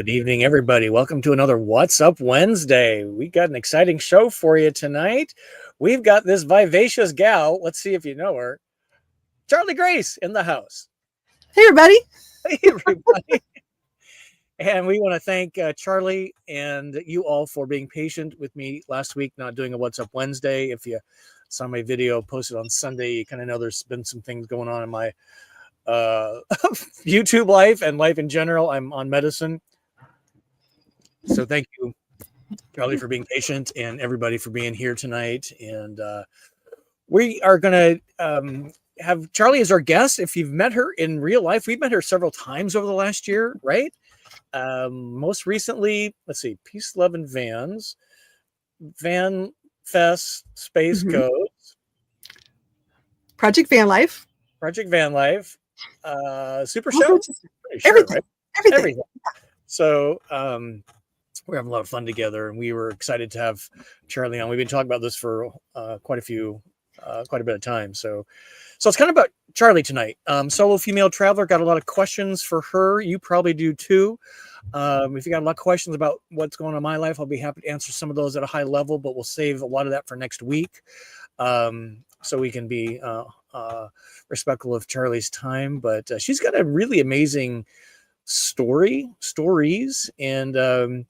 Good evening, everybody. Welcome to another What's Up Wednesday. We got an exciting show for you tonight. We've got this vivacious gal. Let's see if you know her. Charlie Grace in the house. Hey, everybody. Hey, everybody. And we want to thank Charlie and you all for being patient with me last week, not doing a What's Up Wednesday. If you saw my video posted on Sunday, you kind of know there's been some things going on in my YouTube life and life in general. I'm on medicine. So thank you, Charlie, for being patient and everybody for being here tonight. And we are going to have Charlie as our guest. If you've met her in real life, we've met her several times over the last year, right? Most recently, let's see, Peace, Love, and Vans, Van Fest, Space Codes, Project VanLife, Super Show, everything, right? Everything. So we're having a lot of fun together, and we were excited to have Charlie on. We've been talking about this for quite a bit of time. So it's kind of about Charlie tonight. Solo female traveler. Got a lot of questions for her. You probably do too. If you got a lot of questions about what's going on in my life, I'll be happy to answer some of those at a high level, but we'll save a lot of that for next week. So we can be respectful of Charlie's time. But she's got a really amazing stories. And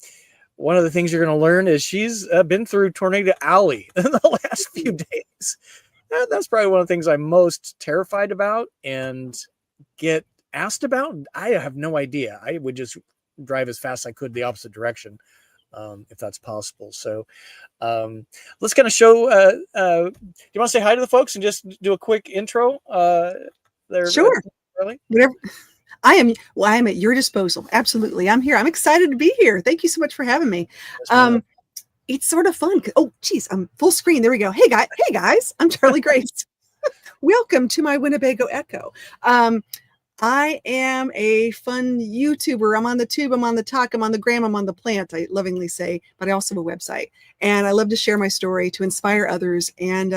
one of the things you're going to learn is she's been through Tornado Alley in the last few days. That's probably one of the things I'm most terrified about and get asked about. I have no idea. I would just drive as fast as I could the opposite direction, if that's possible. So let's kind of show. Do you want to say hi to the folks and just do a quick intro? Sure. Really? Whatever. I am at your disposal. Absolutely. I'm here. I'm excited to be here. Thank you so much for having me. Yes, it's sort of fun. Oh, geez, I'm full screen. There we go. Hey guys, I'm Charlie Grace. Welcome to my Winnebago Echo. I am a fun YouTuber. I'm on the tube, I'm on the talk, I'm on the gram, I'm on the plant, I lovingly say, but I also have a website. And I love to share my story to inspire others and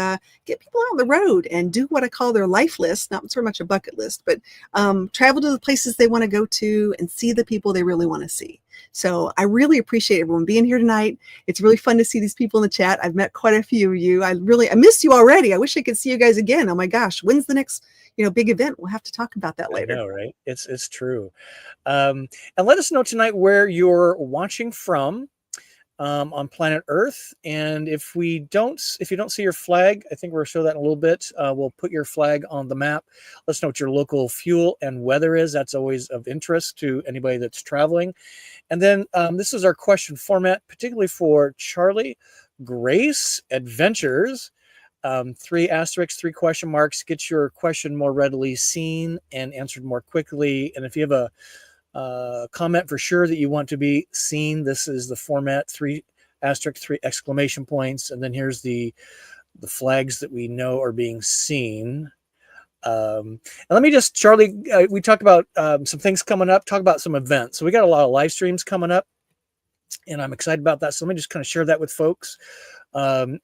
get people out on the road and do what I call their life list, not so much a bucket list, but travel to the places they want to go to and see the people they really want to see. So I really appreciate everyone being here tonight. It's really fun to see these people in the chat. I've met quite a few of you. I missed you already. I wish I could see you guys again. Oh my gosh, when's the next big event? We'll have to talk about that later. I know, right? It's true. And let us know tonight where you're watching from on planet Earth. And if you don't see your flag, I think we'll show that in a little bit. We'll put your flag on the map. Let us know what your local fuel and weather is. That's always of interest to anybody that's traveling. And then this is our question format, particularly for Charlie Grace Adventures. 3 asterisks, 3 question marks, get your question more readily seen and answered more quickly. And if you have a comment for sure that you want to be seen, this is the format, 3 asterisks, 3 exclamation points. And then here's the flags that we know are being seen. And let me just, Charlie, we talked about some things coming up, talk about some events. So we got a lot of live streams coming up and I'm excited about that. So let me just kind of share that with folks.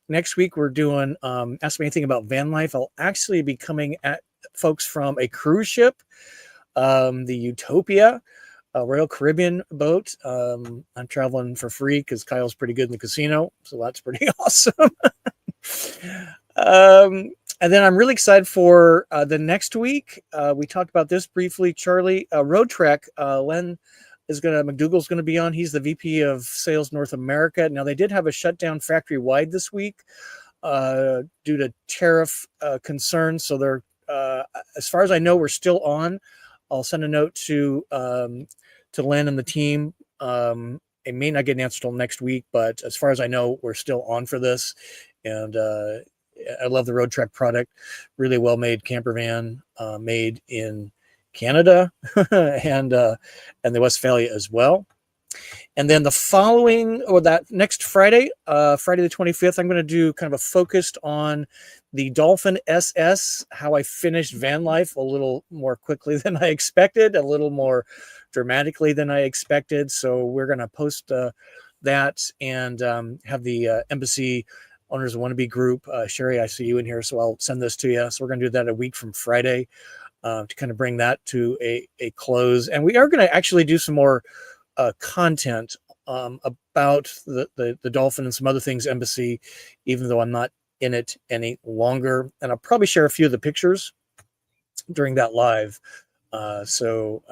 Next week we're doing Ask Me Anything About Van Life. I'll actually be coming at folks from a cruise ship, the Utopia, Royal Caribbean boat. I'm traveling for free because Kyle's pretty good in the casino, so that's pretty awesome. And then I'm really excited for the next week. We talked about this briefly, Charlie. Road Trek, Len McDougall's going to be on. He's the VP of Sales North America. Now, they did have a shutdown factory-wide this week due to tariff concerns. So they're, as far as I know, we're still on. I'll send a note to Len and the team. It may not get an answer till next week, but as far as I know, we're still on for this. And I love the Road Trek product. Really well-made camper van made in Canada and the Westphalia as well. And then the following, or that next Friday, Friday the 25th, I'm going to do kind of a focused on the Dolphin SS, how I finished van life a little more quickly than I expected, a little more dramatically than I expected. So we're going to post that and have the Embassy Owners of Wannabe group. Sherry, I see you in here, so I'll send this to you. So we're going to do that a week from Friday to kind of bring that to a close. And we are going to actually do some more content about the dolphin and some other things embassy, even though I'm not in it any longer. And I'll probably share a few of the pictures during that live. So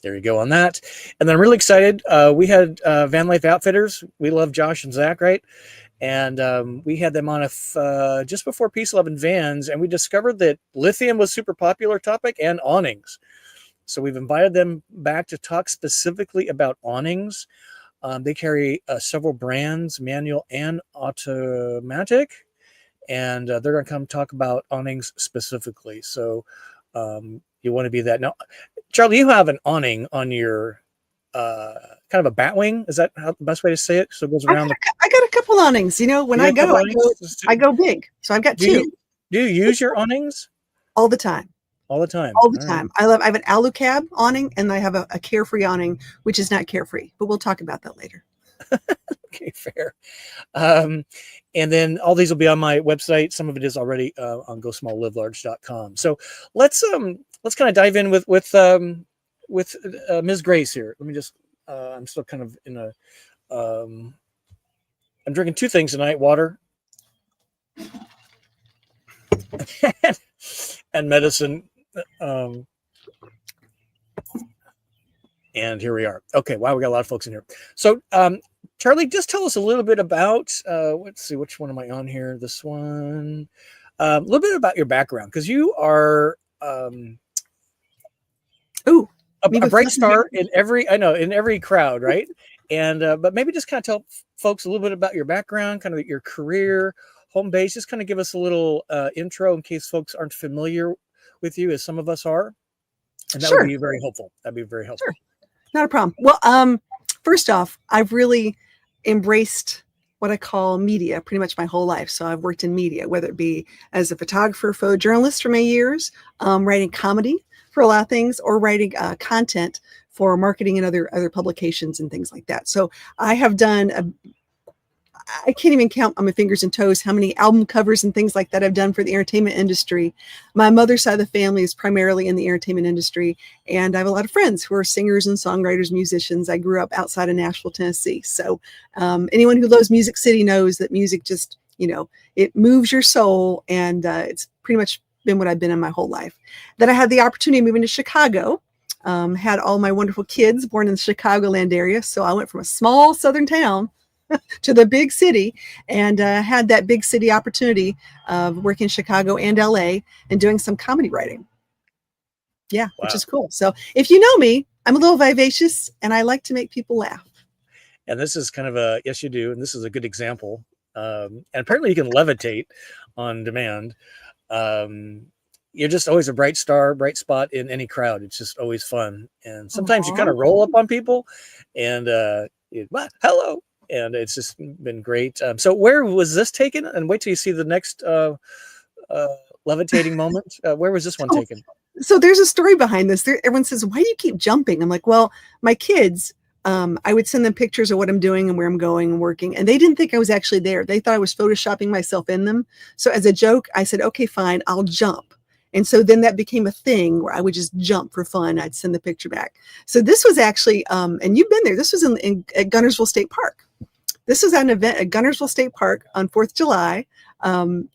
there you go on that. And then I'm really excited. We had VanLifer Outfitters. We love Josh and Zach, right? And we had them on just before Peace, Love, and Vans, and we discovered that lithium was super popular topic and awnings. So we've invited them back to talk specifically about awnings. They carry several brands, manual and automatic, and they're going to come talk about awnings specifically. So you want to be that. Now, Charlie, you have an awning on your kind of a bat wing. Is that the best way to say it? So it goes around. I got a couple awnings. When I go big. So I've got two. Do you use your awnings? All the time. All the time. All the time. I have an alu cab awning, and I have a carefree awning, which is not carefree, but we'll talk about that later. Okay, fair. And then all these will be on my website. Some of it is already on GoSmallLiveLarge.com. So let's kind of dive in with Ms. Grace here. Let me just I'm still kind of in a I'm drinking two things tonight: water and medicine. And here we are. Okay, wow, we got a lot of folks in here. So Charlie, just tell us a little bit about let's see, which one am I on here? This one. A little bit about your background, because you are a bright star in every crowd, right? And but maybe just kind of tell folks a little bit about your background, kind of your career, home base. Just kind of give us a little intro in case folks aren't familiar with you, as some of us are, and that would be very helpful. That'd be very helpful. Sure. Not a problem. Well, first off, I've really embraced what I call media pretty much my whole life. So I've worked in media, whether it be as a photographer, photojournalist for many years, writing comedy for a lot of things, or writing content for marketing and other publications and things like that. So I have done I can't even count on my fingers and toes how many album covers and things like that I've done for the entertainment industry. My mother's side of the family is primarily in the entertainment industry, and I have a lot of friends who are singers and songwriters, musicians. I grew up outside of Nashville, Tennessee. So anyone who loves Music City knows that music just, it moves your soul, and it's pretty much been what I've been in my whole life. Then I had the opportunity of moving to Chicago. Had all my wonderful kids born in the Chicagoland area. So I went from a small southern town to the big city, and had that big city opportunity of working in Chicago and LA and doing some comedy writing. Yeah, wow. Which is cool. So if you know me, I'm a little vivacious and I like to make people laugh. And this is kind of yes, you do. And this is a good example. And apparently you can levitate on demand. You're just always a bright spot in any crowd. It's just always fun. And sometimes you kind of roll up on people and hello. And it's just been great. So where was this taken? And wait till you see the next levitating moment. Where was this one taken? So there's a story behind this. Everyone says, why do you keep jumping? I'm like, well, my kids, I would send them pictures of what I'm doing and where I'm going and working. And they didn't think I was actually there. They thought I was photoshopping myself in them. So as a joke, I said, okay, fine, I'll jump. And so then that became a thing where I would just jump for fun. I'd send the picture back. So this was actually, and you've been there, this was at Guntersville State Park. This was at an event at Guntersville State Park on 4th of July, and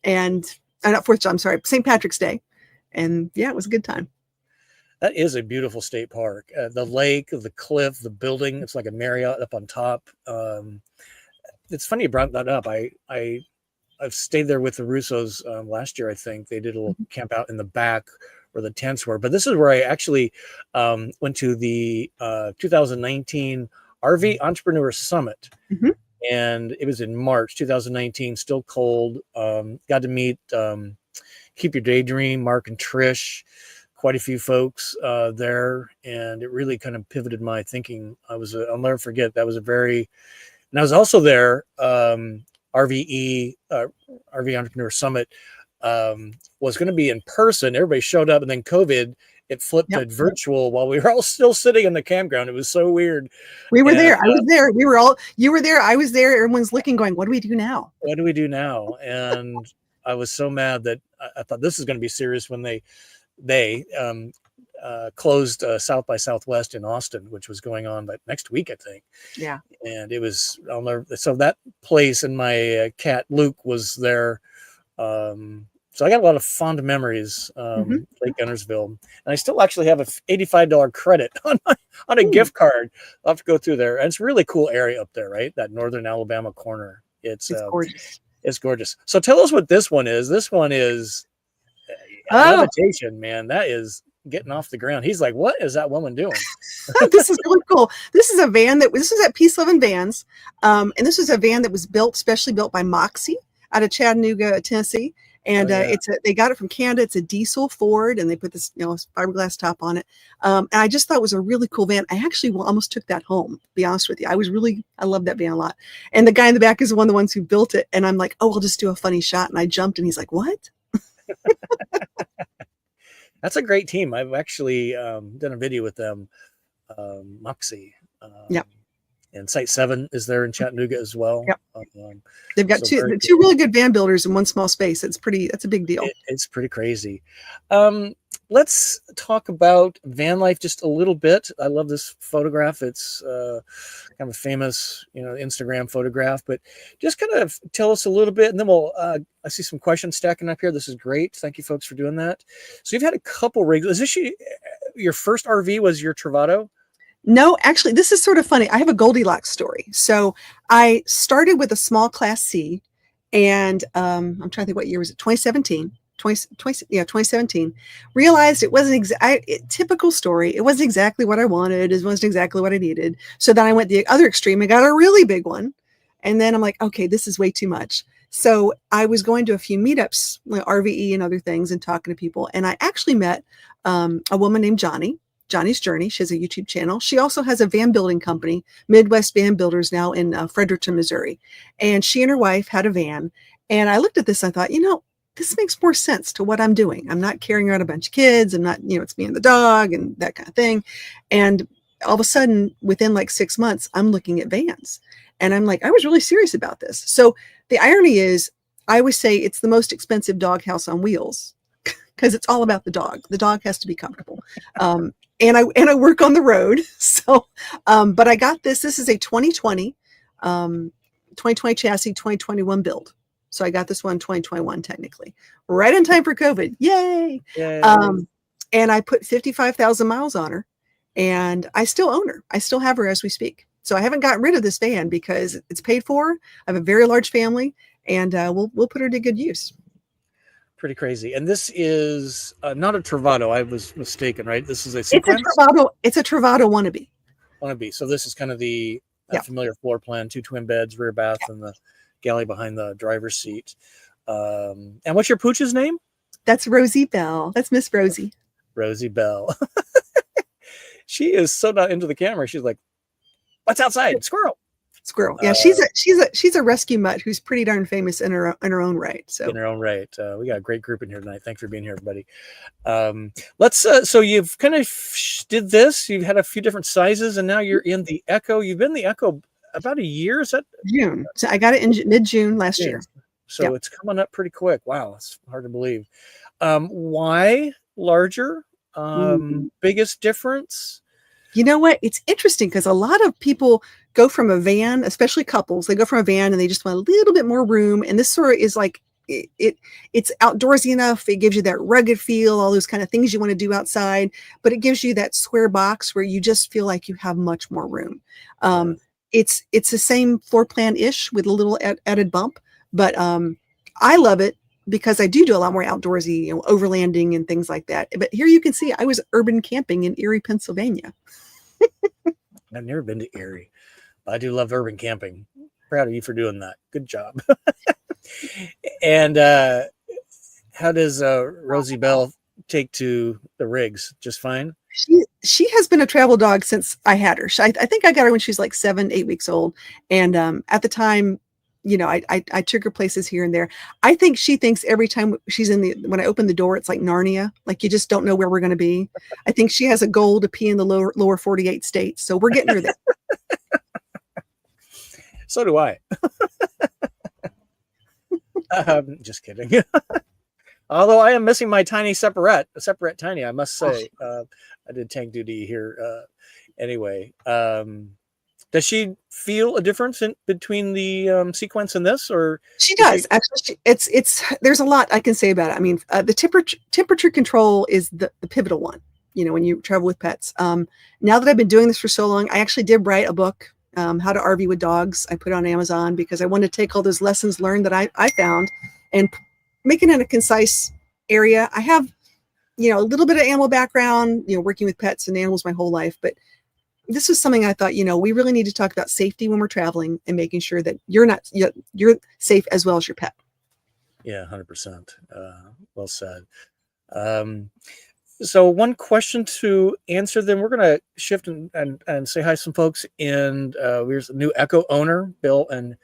not 4th of July, I'm sorry, St. Patrick's Day. And yeah, it was a good time. That is a beautiful state park. The lake, the cliff, the building, it's like a Marriott up on top. It's funny you brought that up. I've stayed there with the Russos last year, I think. They did a little camp out in the back where the tents were. But this is where I actually went to the 2019 RV Entrepreneur Summit. Mm-hmm. And it was in March 2019, still cold. Got to meet Keep Your Daydream, Mark and Trish, quite a few folks there. And it really kind of pivoted my thinking. I'll never forget, and I was also there, RVE, RV Entrepreneur Summit was going to be in person. Everybody showed up, and then COVID, it flipped to virtual while we were all still sitting in the campground. It was so weird. We were there. I was there. You were there. I was there. Everyone's looking, going, what do we do now? What do we do now? And I was so mad that I thought this is going to be serious when they closed South by Southwest in Austin, which was going on like next week, I think. Yeah. And it was, so that place, and my cat Luke was there. So I got a lot of fond memories, Lake Gunnersville, and I still actually have a $85 credit on a gift card. I'll have to go through there. And it's a really cool area up there, right? That northern Alabama corner. It's gorgeous. It's gorgeous. So tell us what this one is. This one is levitation, man. That is getting off the ground. He's like, what is that woman doing? This is really cool. This is a van this is at Peace Loving Vans. And this is a van that was specially built by Moxie out of Chattanooga, Tennessee. And they got it from Canada. It's a diesel Ford, and they put this fiberglass top on it. And I just thought it was a really cool van. I actually almost took that home, to be honest with you. I love that van a lot. And the guy in the back is one of the ones who built it. And I'm like, oh, I'll just do a funny shot. And I jumped, and he's like, what? That's a great team. I've actually done a video with them, Moxie. Yeah. And Site 7 is there in Chattanooga as well. Yep. They've got two really good van builders in one small space. That's a big deal. It's pretty crazy. Let's talk about van life just a little bit. I love this photograph. It's kind of a famous, Instagram photograph, but just kind of tell us a little bit, and then I see some questions stacking up here. This is great. Thank you folks for doing that. So you've had a couple rigs. Is this your first RV was your Travado? No, actually, this is sort of funny. I have a Goldilocks story. So I started with a small Class C, and I'm trying to think, what year was it? 2017. 2017. Realized it wasn't typical story. It wasn't exactly what I wanted. It wasn't exactly what I needed. So then I went the other extreme and got a really big one. And then I'm like, okay, this is way too much. So I was going to a few meetups, like RVE and other things, and talking to people. And I actually met a woman named Johnny's Journey. She has a YouTube channel. She also has a van building company, Midwest Van Builders, now in Fredericton, Missouri. And she and her wife had a van. And I looked at this, and I thought, this makes more sense to what I'm doing. I'm not carrying around a bunch of kids. I'm not, it's me and the dog and that kind of thing. And all of a sudden, within like 6 months, I'm looking at vans. And I'm like, I was really serious about this. So the irony is, I always say it's the most expensive doghouse on wheels, because it's all about the dog. The dog has to be comfortable. And I work on the road. So, but I got this. This is a 2020 chassis, 2021 build. So I got this one 2021, technically, right in time for COVID. Yay. And I put 55,000 miles on her, and I still own her. I still have her as we speak. So I haven't gotten rid of this van because it's paid for. I have a very large family, and we'll put her to good use. Pretty crazy. And this is not a Travado. I was mistaken, right? This is a sequence? It's a Travado wannabe. So this is kind of the familiar floor plan, 2 twin beds, rear bath, and the galley behind the driver's seat. And what's your pooch's name? That's Rosie Bell. That's Miss Rosie. Rosie Bell. She is so not into the camera. She's like, what's outside? Squirrel. Yeah, she's a rescue mutt who's pretty darn famous in her own right. So in her own right, we got a great group in here tonight. Thanks for being here, everybody. Let's. So you've kind of did this. You've had a few different sizes, and now you're in the Echo. You've been in the Echo about a year. Is that June? So I got it in mid-June last year. So it's coming up pretty quick. Wow, it's hard to believe. Why larger? Biggest difference? You know what? It's interesting because a lot of people go from a van, especially couples, they go from a van and they just want a little bit more room. And this sort of is like, it's outdoorsy enough. It gives you that rugged feel, all those kind of things you want to do outside, but it gives you that square box where you just feel like you have much more room. It's the same floor plan ish with a little added bump, but I love it because I do a lot more outdoorsy, overlanding and things like that. But here you can see I was urban camping in Erie, Pennsylvania. I've never been to Erie, but I do love urban camping. Proud of you for doing that. Good job. And how does Rosie Bell take to the rigs? Just fine? She has been a travel dog since I had her. I think I got her when she was like 7-8 weeks old. And at the time, I took her places here and there. I think she thinks every time she's when I open the door, it's like Narnia. Like you just don't know where we're going to be. I think she has a goal to pee in the lower 48 states. So we're getting her there. So do I. Just kidding. Although I am missing my tiny separate tiny, I must say. I did tank duty here. Anyway, does she feel a difference between the sequence and this, or She is she? does actually. It's there's a lot I can say about it. I mean, the temperature control is the pivotal one. You know, when you travel with pets. Now that I've been doing this for so long, I actually did write a book, How to RV with Dogs. I put it on Amazon because I wanted to take all those lessons learned that I found and make it in a concise area. I have, you know, a little bit of animal background, you know, working with pets and animals my whole life, but this is something I thought, you know, we really need to talk about safety when we're traveling and making sure that you're safe as well as your pet. Yeah, 100%. Well said. So one question to answer, then we're going to shift and say hi to some folks. And there's a new Echo owner, Bill and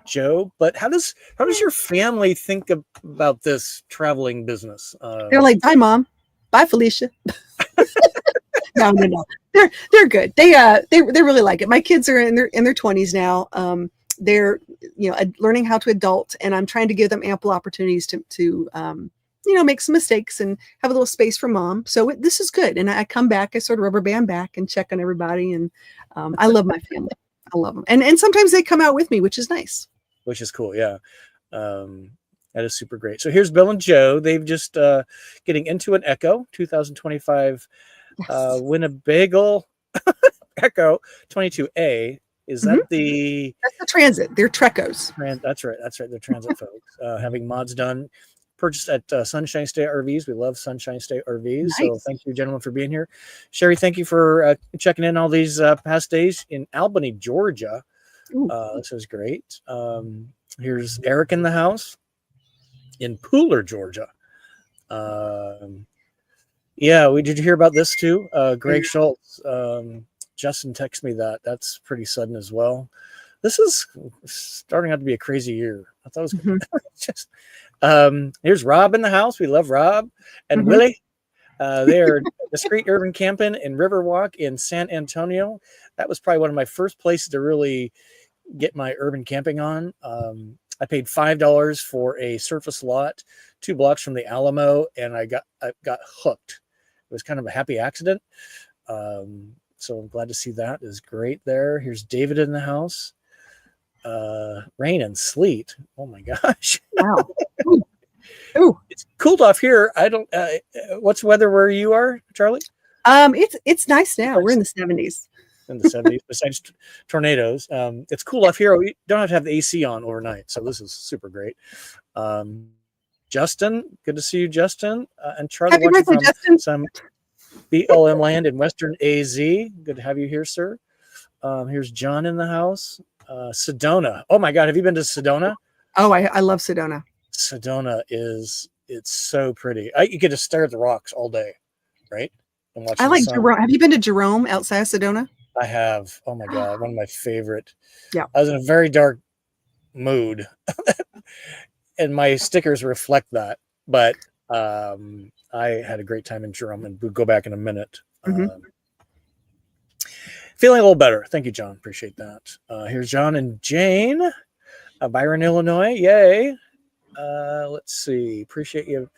Joe. But how does your family think about this traveling business? They're like, bye, mom. Bye, Felicia. No. They're good. They really like it. My kids are in their 20s now. They're, you know, learning how to adult, and I'm trying to give them ample opportunities to you know, make some mistakes and have a little space for mom. So this is good. And I come back, I sort of rubber band back and check on everybody. And I love my family. I love them. And sometimes they come out with me, which is nice. Which is cool. Yeah. That is super great. So here's Bill and Joe. They've just getting into an Echo 2025 Yes. Winnebago Echo 22A. Is that That's the transit. They're Trecos. That's right. They're transit folks. Having mods done, purchased at Sunshine State RVs. We love Sunshine State RVs. Nice. So thank you, gentlemen, for being here. Sherry, thank you for checking in all these past days in Albany, Georgia. This is great. Here's Eric in the house in Pooler, Georgia. Yeah, did you hear about this too? Greg Schultz. Justin texted me that. That's pretty sudden as well. This is starting out to be a crazy year. I thought it was just. Here's Rob in the house. We love Rob and Willie. They are discreet urban camping in Riverwalk in San Antonio. That was probably one of my first places to really get my urban camping on. I paid $5 for a surface lot 2 blocks from the Alamo, and I got hooked. It was kind of a happy accident. So I'm glad to see that. Is great there. Here's David in the house. Rain and sleet. Oh my gosh. Wow. Ooh. It's cooled off here. I don't what's weather where you are, Charlie? It's nice now. We're in the 70s. In the 70s, besides tornadoes. It's cool off here. We don't have to have the AC on overnight, so this is super great. Justin, good to see you, Justin. And Charlie, Happy watching birthday, from Justin. some BLM land in Western AZ. Good to have you here, sir. Here's John in the house. Sedona. Oh my God, have you been to Sedona? Oh, I love Sedona. Sedona it's so pretty. You could just stare at the rocks all day, right? And watch. I like Jerome. Have you been to Jerome outside of Sedona? I have. Oh my God, one of my favorite. Yeah. I was in a very dark mood, and my stickers reflect that. But I had a great time in Jerome, and we'll go back in a minute. Feeling a little better. Thank you, John. Appreciate that. Here's John and Jane, Byron, Illinois. Yay. Let's see. Appreciate you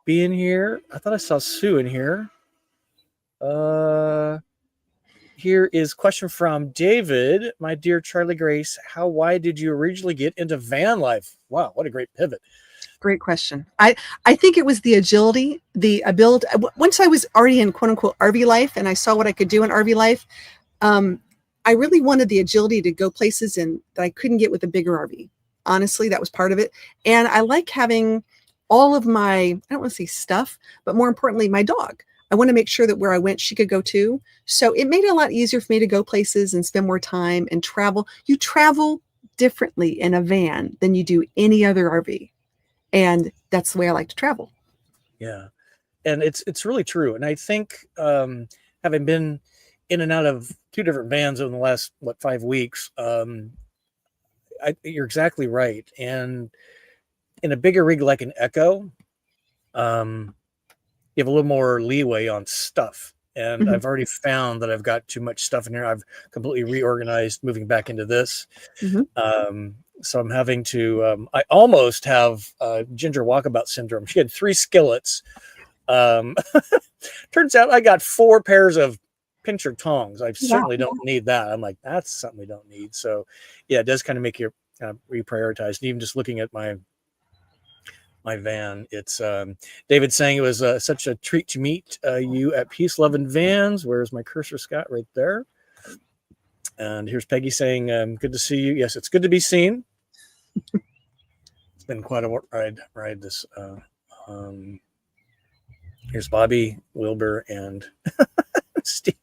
being here. I thought I saw Sue in here. Here is a question from David. My dear Charlie Grace, why did you originally get into van life? Wow, what a great pivot. Great question. I think it was the agility, the ability. Once I was already in quote unquote RV life and I saw what I could do in RV life, I really wanted the agility to go places that I couldn't get with a bigger RV. Honestly, that was part of it. And I like having all of my, I don't want to say stuff, but more importantly, my dog. I want to make sure that where I went, she could go too. So it made it a lot easier for me to go places and spend more time and travel. You travel differently in a van than you do any other RV. And that's the way I like to travel. Yeah. And it's really true. And I think having been in and out of 2 different vans over the last, 5 weeks, you're exactly right. And in a bigger rig like an Echo, you have a little more leeway on stuff. And I've already found that I've got too much stuff in here. I've completely reorganized moving back into this. So I'm having to, I almost have Ginger Walkabout syndrome. She had 3 skillets Um, turns out I got 4 pairs of pincher tongs. I Wow. certainly don't need that. I'm like, that's something we don't need. So yeah, it does kind of make you reprioritize. And even just looking at my van, it's David saying it was such a treat to meet you at Peace, Love, and Vans. Where's my cursor, Scott? Right there. And here's Peggy saying, good to see you. Yes, it's good to be seen. It's been quite a ride this. Here's Bobby, Wilbur, and Steve.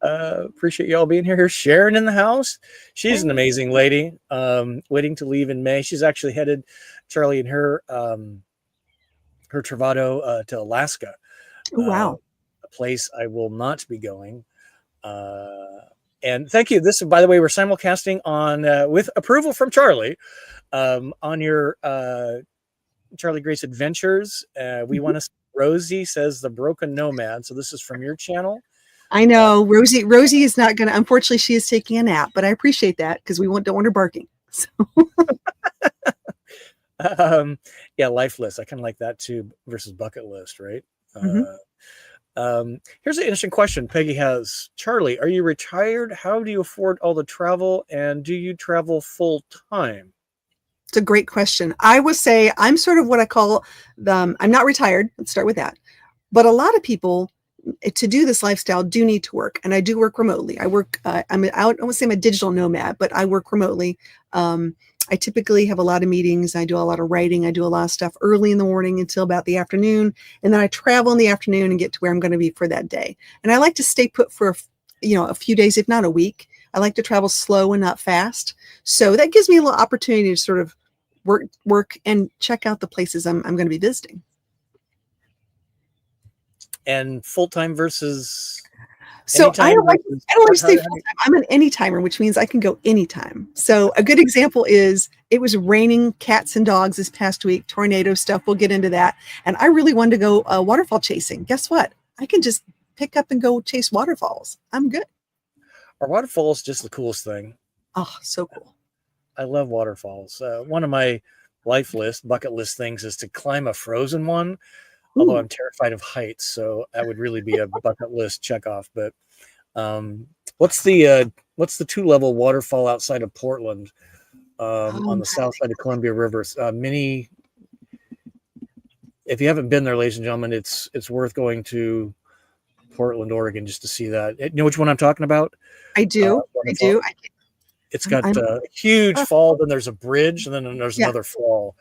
Appreciate you all being here. Here's Sharon in the house. She's an amazing lady, waiting to leave in May. She's actually headed, Charlie and her Travado to Alaska. Oh, wow. A place I will not be going. And thank you. This, by the way, we're simulcasting on with approval from Charlie on your Charlie Grace Adventures. We want to. Rosie says the broken nomad. So this is from your channel. I know Rosie is not going to, unfortunately she is taking a nap, but I appreciate that because we don't want her barking. So. Yeah. Life list. I kind of like that too versus bucket list. Right. Here's an interesting question Peggy has. Charlie, are you retired? How do you afford all the travel? And do you travel full time? It's a great question. I would say I'm sort of what I call I'm not retired. Let's start with that. But a lot of people to do this lifestyle do need to work. And I do work remotely. I work, I won't say I'm a digital nomad, but I work remotely. I typically have a lot of meetings. I do a lot of writing. I do a lot of stuff early in the morning until about the afternoon. And then I travel in the afternoon and get to where I'm going to be for that day. And I like to stay put for, a few days, if not a week. I like to travel slow and not fast. So that gives me a little opportunity to sort of work and check out the places I'm going to be visiting. And full-time versus so I don't like to say full-time. I'm an anytimer, which means I can go anytime. So a good example is it was raining cats and dogs this past week, tornado stuff. We'll get into that. And I really wanted to go waterfall chasing. Guess what? I can just pick up and go chase waterfalls. I'm good. Our waterfall is just the coolest thing. Oh, so cool. I love waterfalls. One of my bucket list things is to climb a frozen one. Ooh. Although I'm terrified of heights, so that would really be a bucket list check off. But what's the 2-level waterfall outside of Portland on the south side of Columbia River? If you haven't been there, ladies and gentlemen, it's worth going to Portland, Oregon, just to see that. You know which one I'm talking about? I do. It's got a huge fall, then there's a bridge, and then there's another fall.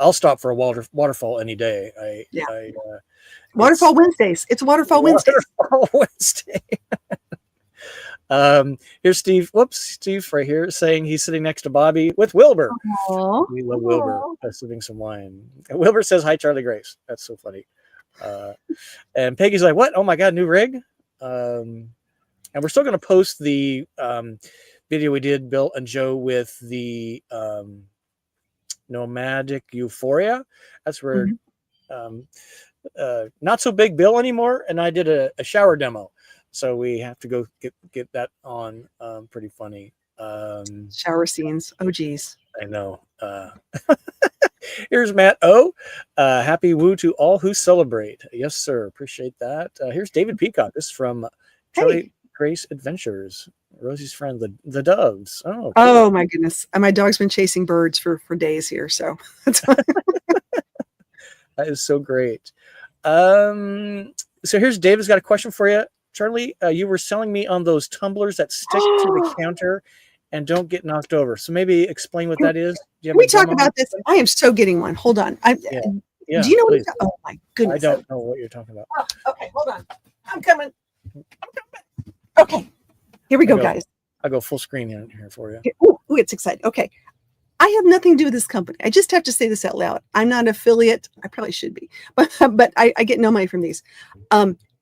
I'll stop for a waterfall any day. Waterfall Wednesdays. It's Waterfall Wednesday. Here's Steve. Steve right here saying he's sitting next to Bobby with Wilbur. Aww. We love Wilbur sipping some wine. And Wilbur says, hi, Charlie Grace. That's so funny. And Peggy's like, what? Oh my God, new rig. And we're still going to post the video we did, Bill and Joe, with the Nomadic Euphoria. That's where not so big Bill anymore, and I did a shower demo. So we have to go get that on. Pretty funny. Shower scenes. Oh, geez. I know. Here's Matt O. Happy woo to all who celebrate. Yes, sir. Appreciate that. Here's David Peacock. This is from Charlie Grace Adventures. Rosie's friend, the doves. Oh, cool. Oh my goodness. My dog's been chasing birds for days here. So that is so great. So here's David's got a question for you. Charlie, you were selling me on those tumblers that stick to the counter and don't get knocked over. So maybe explain what that is. Can we talk about this? I am so getting one. Hold on. Do you know what? Oh my goodness. I don't know what you're talking about. Oh, okay, hold on. I'm coming. Okay. Here we go, guys. I'll go full screen here for you. Ooh, it's exciting. Okay. I have nothing to do with this company. I just have to say this out loud. I'm not an affiliate. I probably should be, but I get no money from these.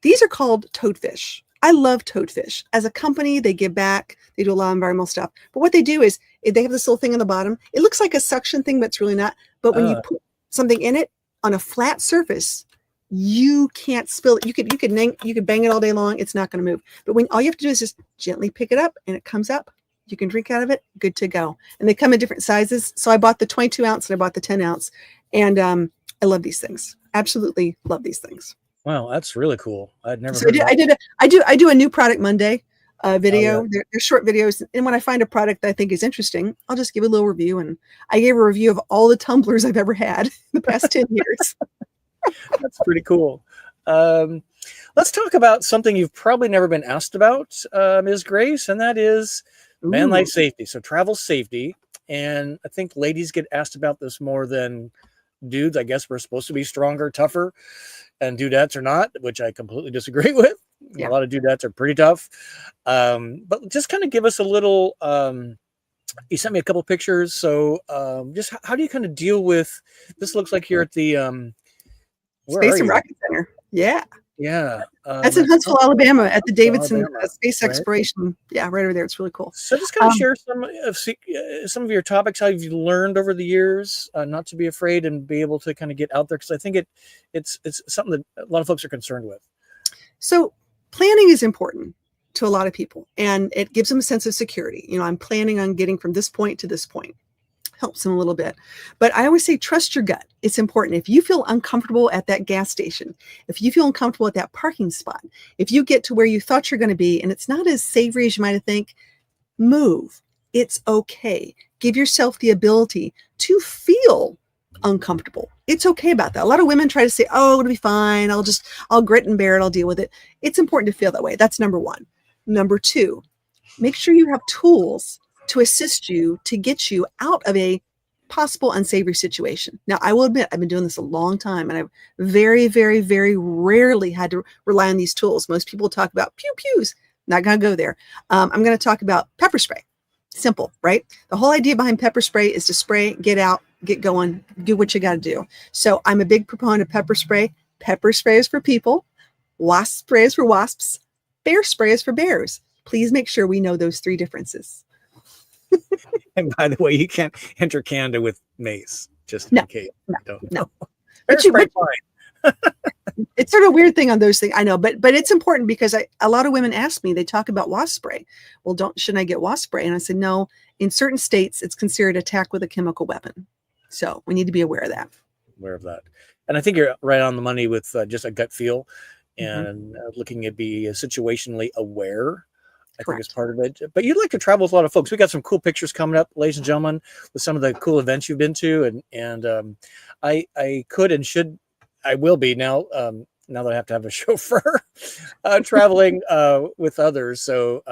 These are called toadfish. I love toadfish. As a company, they give back. They do a lot of environmental stuff. But what they do is they have this little thing on the bottom. It looks like a suction thing, but it's really not. But when you put something in it on a flat surface, you can't spill it. You could bang it all day long. It's not going to move. But when all you have to do is just gently pick it up and it comes up, you can drink out of it. Good to go. And they come in different sizes. So I bought the 22 ounce and I bought the 10 ounce. And I love these things. absolutely love these things. Wow, that's really cool. I'd never So heard of that. I do a new product Monday Oh yeah. video. They're short videos, and when I find a product that I think is interesting, I'll just give a little review. And I gave a review of all the tumblers I've ever had in the past 10 years. That's pretty cool. Um, let's talk about something you've probably never been asked about, Ms. Grace, and that is van life Ooh, safety. So travel safety. And I think ladies get asked about this more than dudes. I guess we're supposed to be stronger, tougher, and dudettes are not, which I completely disagree with. A yeah. lot of dudettes are pretty tough. But just kind of give us a little, you sent me a couple pictures. So just how do you kind of deal with, this looks like you're at the, where are Space and you? Rocket Center. Yeah. Yeah. That's in Huntsville, Alabama at the Davidson Alabama, Space right? Exploration. Yeah, right over there. It's really cool. So just kind of Um, share some of your topics, how you've learned over the years, not to be afraid and be able to kind of get out there, because I think it's something that a lot of folks are concerned with. so planning is important to a lot of people, and it gives them a sense of security. You know, I'm planning on getting from this point to this point. Helps them a little bit. But I always say, trust your gut. It's important. If you feel uncomfortable at that gas station, if you feel uncomfortable at that parking spot, if you get to where you thought you're going to be and it's not as savory as you might think, move. It's okay. Give yourself the ability to feel uncomfortable. It's okay about that. A lot of women try to say, oh, it'll be fine. I'll grit and bear it. I'll deal with it. It's important to feel that way. That's number one. Number two, make sure you have tools to assist you to get you out of a possible unsavory situation. Now, I will admit, I've been doing this a long time, and I've very, very, very rarely had to rely on these tools. Most people talk about pew pews. Not going to go there. I'm going to talk about pepper spray. Simple, right? The whole idea behind pepper spray is to spray, get out, get going, do what you got to do. So I'm a big proponent of pepper spray. Pepper spray is for people. Wasp spray is for wasps. Bear spray is for bears. Please make sure we know those three differences. And by the way, you can't enter Canada with mace, just No, in case no, you don't no. know. But it's sort of a weird thing on those things. I know, but it's important because a lot of women ask me, they talk about wasp spray. Well, shouldn't I get wasp spray? And I said, no, in certain states, it's considered attack with a chemical weapon. So we need to be aware of that. Aware of that. And I think you're right on the money with just a gut feel Mm-hmm. and looking at be situationally aware. I think is Correct. part of it. But you'd like to travel with a lot of folks. We got some cool pictures coming up, ladies and gentlemen, with some of the cool events you've been to. And I could and should, I will be now. Now that I have to have a chauffeur, traveling with others. So,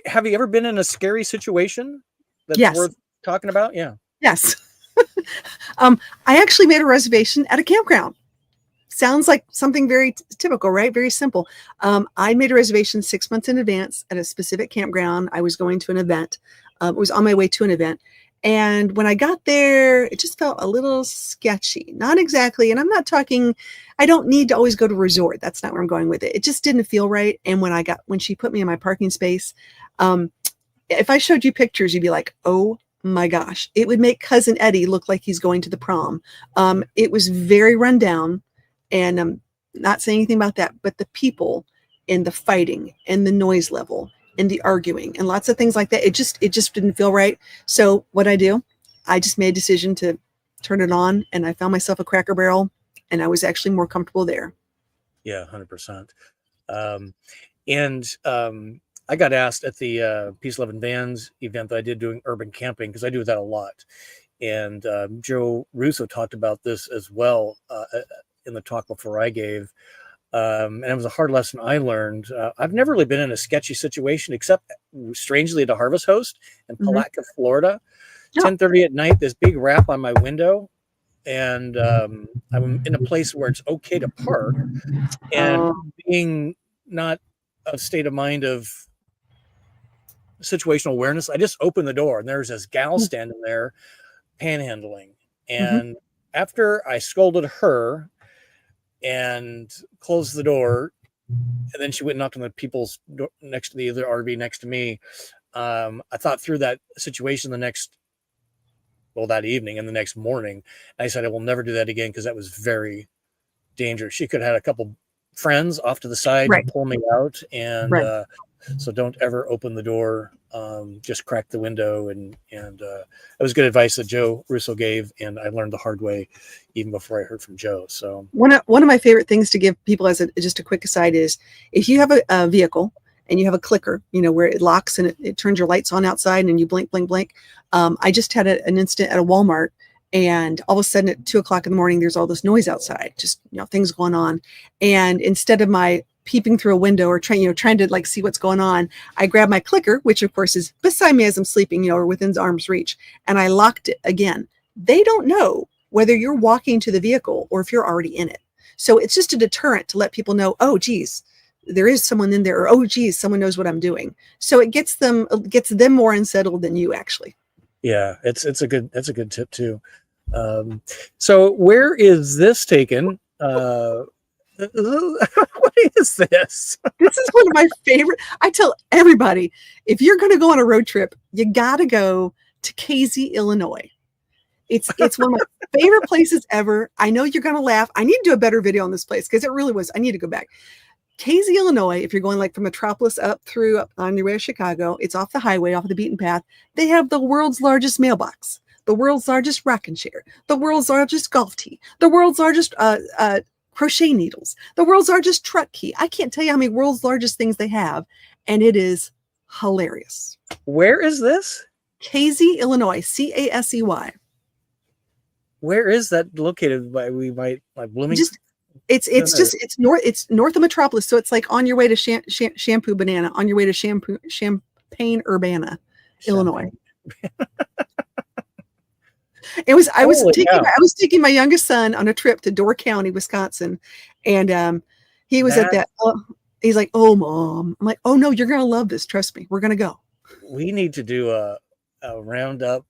have you ever been in a scary situation that's Yes. worth talking about? Yeah. Yes. I actually made a reservation at a campground. Sounds like something very typical, right? Very simple. I made a reservation 6 months in advance at a specific campground. I was going to an event. It was on my way to an event. And when I got there, it just felt a little sketchy. Not exactly. And I'm not talking, I don't need to always go to a resort. That's not where I'm going with it. It just didn't feel right. And when she put me in my parking space, if I showed you pictures, you'd be like, oh my gosh, it would make Cousin Eddie look like he's going to the prom. It was very run down. And I'm not saying anything about that, but the people and the fighting and the noise level and the arguing and lots of things like that, it just didn't feel right. So what I just made a decision to turn it on, and I found myself a Cracker Barrel, and I was actually more comfortable there. Yeah, 100%. I got asked at the Peace, Love, and Vans event that I did doing urban camping, because I do that a lot. And Joe Russo talked about this as well in the talk before I gave. And it was a hard lesson I learned. I've never really been in a sketchy situation, except strangely at a harvest host in Palatka, Florida. Yeah. 10:30 at night, this big rap on my window. And I'm in a place where it's okay to park. And being not a state of mind of situational awareness, I just opened the door and there's this gal standing there panhandling. And after I scolded her and closed the door, and then she went and knocked on the people's door next to the other RV next to me, I thought through that situation that evening and the next morning. I said, I will never do that again, because that was very dangerous. She could have had a couple friends off to the side to pull me out. And So don't ever open the door. Just crack the window, and it was good advice that Joe Russo gave, and I learned the hard way even before I heard from Joe. So One of my favorite things to give people as just a quick aside is if you have a vehicle and you have a clicker, where it locks and it turns your lights on outside and you blink, blink, blink. I just had an incident at a Walmart, and all of a sudden at 2:00 in the morning, there's all this noise outside, just, things going on. And instead of my peeping through a window or trying to like see what's going on, I grabbed my clicker, which of course is beside me as I'm sleeping, or within arm's reach, and I locked it again. They don't know whether you're walking to the vehicle or if you're already in it. So it's just a deterrent to let people know, oh, geez, there is someone in there, or, oh, geez, someone knows what I'm doing. So it gets them more unsettled than you actually. Yeah, that's a good tip too. So where is this taken? What is this? This is one of my favorite. I tell everybody, if you're going to go on a road trip, you got to go to Casey, Illinois. It's one of my favorite places ever. I know you're going to laugh. I need to do a better video on this place because it really was. I need to go back. Casey, Illinois, if you're going like from Metropolis up on your way to Chicago, it's off the highway, off the beaten path. They have the world's largest mailbox, the world's largest rocking chair, the world's largest golf tee, the world's largest crochet needles, the world's largest truck key. I can't tell you how many world's largest things they have, and it is hilarious. Where is this? Casey, Illinois, Casey. Where is that located? We might like Bloomington. It's north of Metropolis, so it's like on your way to Shampoo Banana, on your way to Champaign Urbana, Illinois. I was taking my youngest son on a trip to Door County, Wisconsin, and he was at that. He's like, "Oh, Mom," I'm like, "Oh no, you're gonna love this. Trust me, we're gonna go." We need to do a roundup,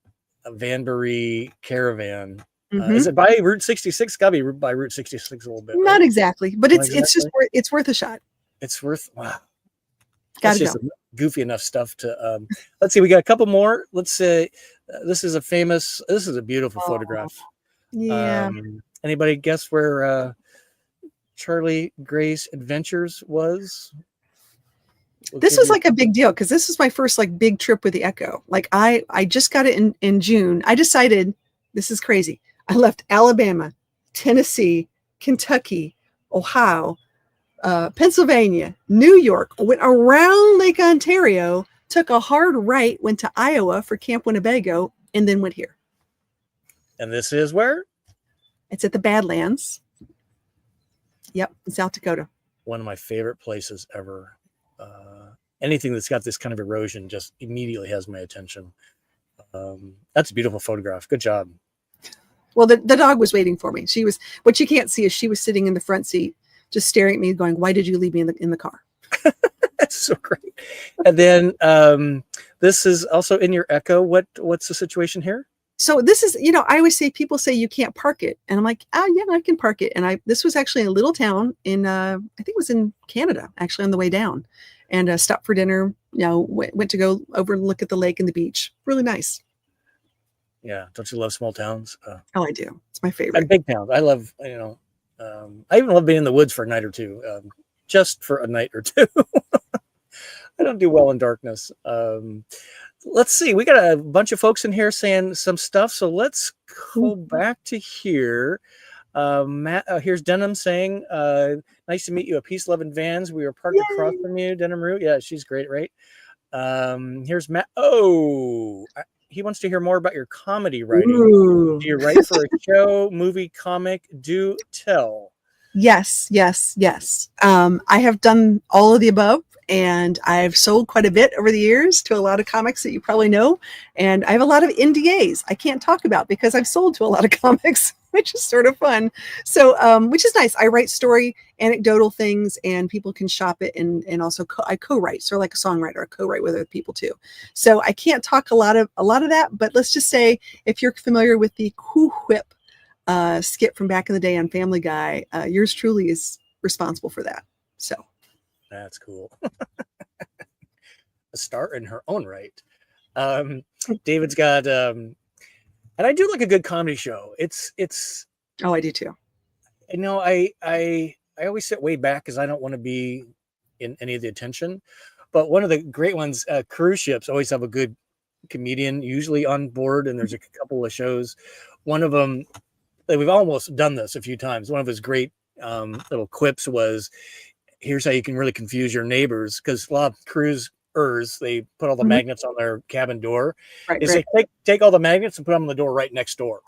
a Vanbury caravan. Is it by Route 66? Got to be by Route 66 a little bit. Not right? exactly, but it's worth a shot. It's worth. Wow. Gotta That's just goofy enough stuff to. Let's see. We got a couple more. Let's say this is a beautiful photograph. Yeah. Anybody guess where Charlie Gray's Adventures was? This was like a big deal because this was my first like big trip with the Echo. Like I just got it in June. I decided, this is crazy. I left Alabama, Tennessee, Kentucky, Ohio, Pennsylvania, New York, went around Lake Ontario, took a hard right, went to Iowa for Camp Winnebago, and then went here. And this is where? It's at the Badlands. Yep, in South Dakota. One of my favorite places ever. Anything that's got this kind of erosion just immediately has my attention. That's a beautiful photograph. Good job. Well, the dog was waiting for me. What you can't see is she was sitting in the front seat, just staring at me going, "Why did you leave me in the car?" That's so great. And then this is also in your Echo. What's the situation here? So this is, I always say, people say you can't park it. And I'm like, oh yeah, I can park it. And this was actually a little town in, I think it was in Canada, actually on the way down, and stopped for dinner, went to go over and look at the lake and the beach. Really nice. Yeah. Don't you love small towns? Oh, I do. It's my favorite. And big towns. I love, I even love being in the woods for a night or two, just for a night or two. I don't do well in darkness. Let's see. We got a bunch of folks in here saying some stuff. So let's go back to here. Matt, here's Denim saying, nice to meet you. A peace, love, and Vans. We were parked across from you, Denim Root. Yeah, she's great, right? Here's Matt. Oh, he wants to hear more about your comedy writing. Ooh. Do you write for a show, movie, comic? Do tell. Yes. I have done all of the above, and I've sold quite a bit over the years to a lot of comics that you probably know. And I have a lot of NDAs I can't talk about because I've sold to a lot of comics, which is sort of fun. So, which is nice. I write story, anecdotal things, and people can shop it. And also I co-write, sort of like a songwriter. I co-write with other people too. So I can't talk a lot of that, but let's just say if you're familiar with the Cool Whip skit from back in the day on Family Guy, yours truly is responsible for that. So that's cool. A star in her own right. David's got and I do like a good comedy show. It's oh, I do too. I always sit way back because I don't want to be in any of the attention, But one of the great ones, cruise ships always have a good comedian usually on board, and there's a couple of shows. One of them, we've almost done this a few times. One of his great little quips was, here's how you can really confuse your neighbors, because a lot of cruisers, they put all the magnets on their cabin door. Right, Is right. they take all the magnets and put them on the door right next door.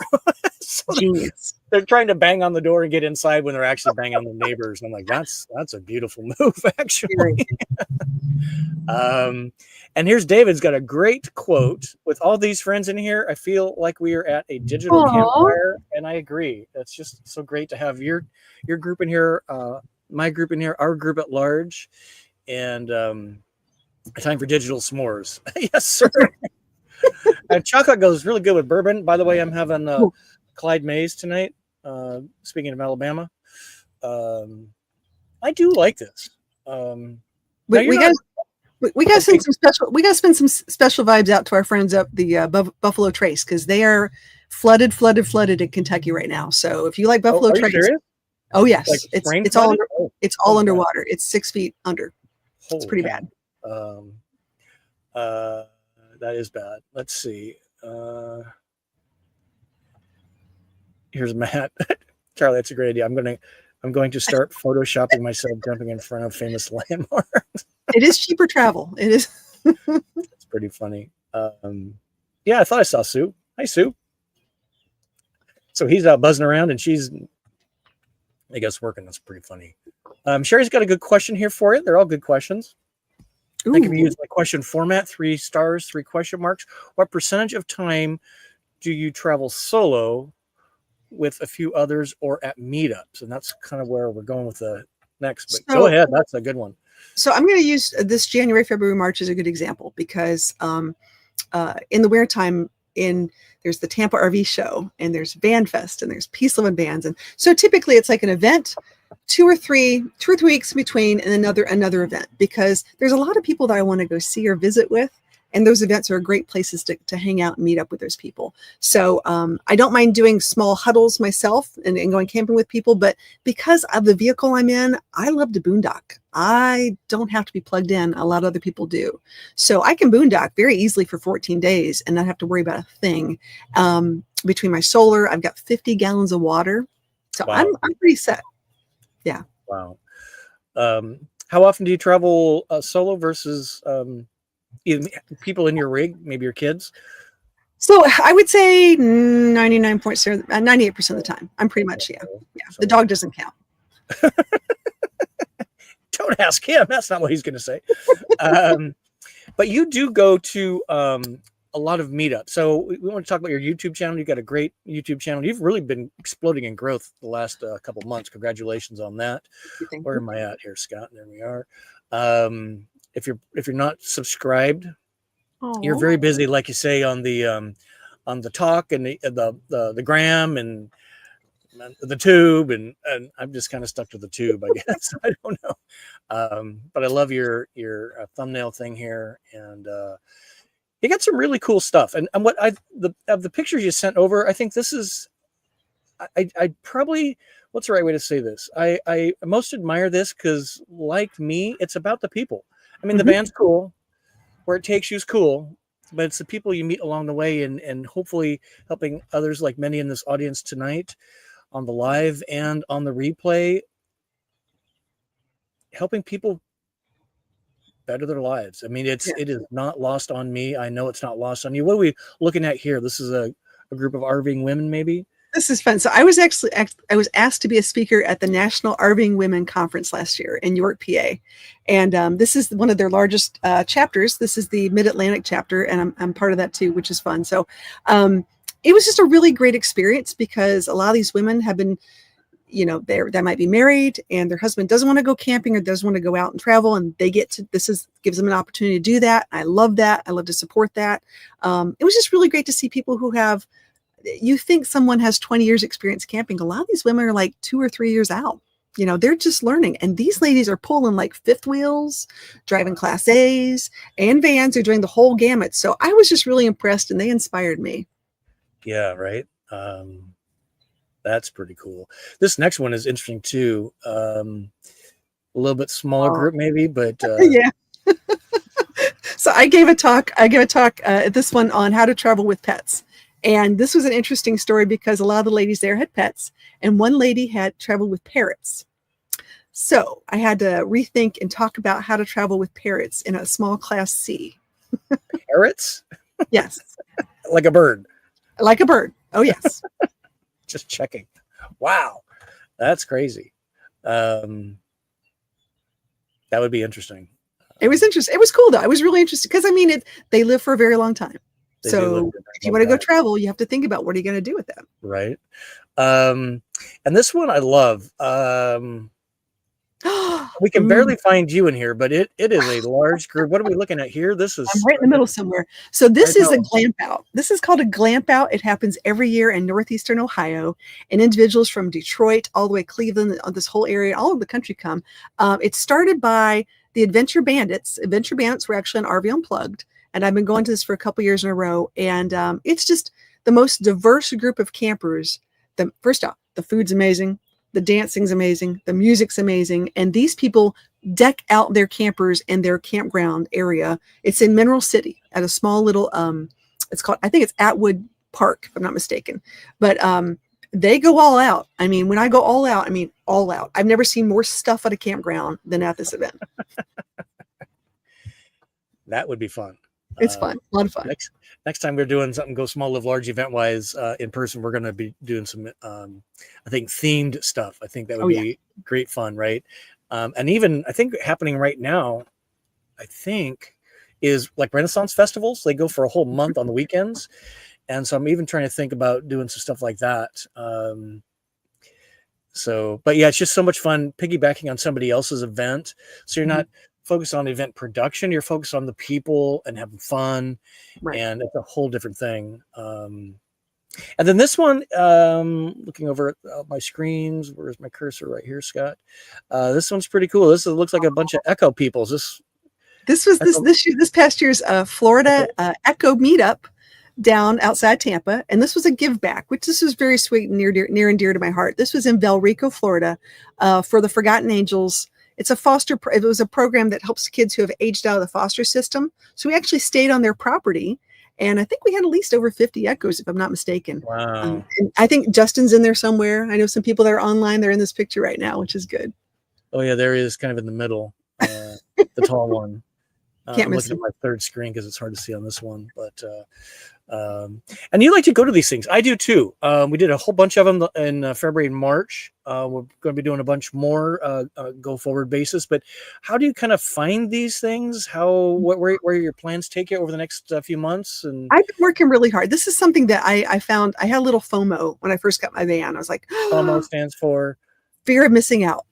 So Genius. they're trying to bang on the door and get inside when they're actually banging on the neighbors. And I'm like, that's a beautiful move, actually. And here's David's got a great quote. With all these friends in here, I feel like we are at a digital campfire, and I agree. It's just so great to have your group in here, my group in here, our group at large, and time for digital s'mores. Yes, sir. And chocolate goes really good with bourbon. By the way, I'm having Clyde Mays tonight. Speaking of Alabama, I do like this. We got to send some special. We got to spend some special vibes out to our friends up the Buffalo Trace, because they are flooded in Kentucky right now. So if you like Buffalo Trace, oh yes, like it's all underwater. It's 6 feet under. Holy it's pretty bad. That is bad. Let's see. Here's Matt. Charlie, that's a great idea. I'm going to start photoshopping myself jumping in front of famous landmarks. It is cheaper travel. It is. It's pretty funny. Yeah, I thought I saw Sue. Hi, Sue. So he's out buzzing around, and she's, I guess, working. That's pretty funny. Sherry's got a good question here for you. They're all good questions. Ooh. I can use my question format: 3 stars, 3 question marks. What percentage of time do you travel solo with a few others or at meetups? And that's kind of where we're going with the next. But go ahead. That's a good one. So I'm going to use this January, February, March as a good example, because in the wintertime, there's the Tampa RV show, and there's Van Fest, and there's Peace Loving Bands. And so typically it's like an event, 2 or 3 weeks in between, and another event, because there's a lot of people that I want to go see or visit with. And those events are great places to hang out and meet up with those people. So I don't mind doing small huddles myself and going camping with people. But because of the vehicle I'm in, I love to boondock. I don't have to be plugged in. A lot of other people do. So I can boondock very easily for 14 days and not have to worry about a thing. Between my solar, I've got 50 gallons of water. So wow. I'm pretty set. Yeah. Wow. How often do you travel solo versus people in your rig, maybe your kids? So I would say 98% of the time. I'm pretty much, yeah. So, the dog doesn't count. Don't ask him. That's not what he's going to say. But you do go to a lot of meetups. So we want to talk about your YouTube channel. You've got a great YouTube channel. You've really been exploding in growth the last couple of months. Congratulations on that. Where am I at here, Scott? There we are. If you're not subscribed, you're very busy, like you say, on the talk and the gram and the tube, and I'm just kind of stuck to the tube, I guess. I don't know, but I love your thumbnail thing here, and you got some really cool stuff. And what of the pictures you sent over, I think this is, I probably, what's the right way to say this? I most admire this because, like me, it's about the people. I mean, the van's cool, where it takes you is cool, but it's the people you meet along the way, and hopefully helping others, like many in this audience tonight on the live and on the replay, helping people better their lives. I mean, it is not lost on me. I know it's not lost on you. What are we looking at here? This is a group of RVing women, maybe? This is fun. So I was asked to be a speaker at the National RVing Women Conference last year in York, PA. And this is one of their largest chapters. This is the Mid-Atlantic chapter, and I'm part of that too, which is fun. So it was just a really great experience, because a lot of these women have been, they might be married and their husband doesn't want to go camping or doesn't want to go out and travel, and they gives them an opportunity to do that. I love that. I love to support that. It was just really great to see people who have, you think someone has 20 years experience camping. A lot of these women are like 2 or 3 years out. They're just learning. And these ladies are pulling like fifth wheels, driving Class A's and vans. They're doing the whole gamut. So I was just really impressed, and they inspired me. Yeah, right. That's pretty cool. This next one is interesting too. A little bit smaller group maybe, but yeah. So I gave a talk at this one on how to travel with pets. And this was an interesting story because a lot of the ladies there had pets, and one lady had traveled with parrots. So I had to rethink and talk about how to travel with parrots in a small class C. Parrots? Yes. Like a bird. Like a bird. Oh, yes. Just checking. Wow. That's crazy. That would be interesting. It was interesting. It was cool though. I was really interested because I mean, they live for a very long time. So if you want to go travel, you have to think about what are you going to do with them. Right. And this one I love. We can barely find you in here, but it is a large group. What are we looking at here? This is I'm right in the middle somewhere. So this is a glamp out. This is called a glamp out. It happens every year in northeastern Ohio, and individuals from Detroit all the way to Cleveland, this whole area, all over the country come. It started by the Adventure Bandits. Adventure Bandits were actually on RV Unplugged, and I've been going to this for a couple years in a row. And it's just the most diverse group of campers. First off, the food's amazing. The dancing's amazing. The music's amazing. And these people deck out their campers in their campground area. It's in Mineral City at a small little, it's called, I think it's Atwood Park, if I'm not mistaken. But they go all out. I mean, when I go all out, I mean all out. I've never seen more stuff at a campground than at this event. That would be fun. It's fun. A lot of fun. Next time we're doing something Go Small Live Large event wise in person, we're going to be doing some I think themed stuff. I think that would be great fun, right? And even I think happening right now, I think is like Renaissance festivals. They go for a whole month on the weekends, and so I'm even trying to think about doing some stuff like that. But yeah, it's just so much fun piggybacking on somebody else's event. So you're not focused on event production, you're focused on the people and having fun, and it's a whole different thing. And then this one, looking over at my screens, where's my cursor? Right here, Scott. This one's pretty cool. This looks like a bunch of Echo peoples. This past year's Florida Echo meetup down outside Tampa, and this was a give back, which this was very sweet and near and dear to my heart. This was in Valrico, Florida, for the Forgotten Angels. It was a program that helps kids who have aged out of the foster system. So we actually stayed on their property, and I think we had at least over 50 Echoes, if I'm not mistaken. Wow. And I think Justin's in there somewhere. I know some people that are online. They're in this picture right now, which is good. Oh yeah, there he is, kind of in the middle, the tall one. Can't I'm miss looking at my third screen because it's hard to see on this one, but and you like to go to these things. I do too. We did a whole bunch of them in February and March. We're going to be doing a bunch more go forward basis. But how do you kind of find these things? Where your plans take you over the next few months? And I've been working really hard. This is something that I found. I had a little FOMO when I first got my van. I was like, FOMO stands for fear of missing out.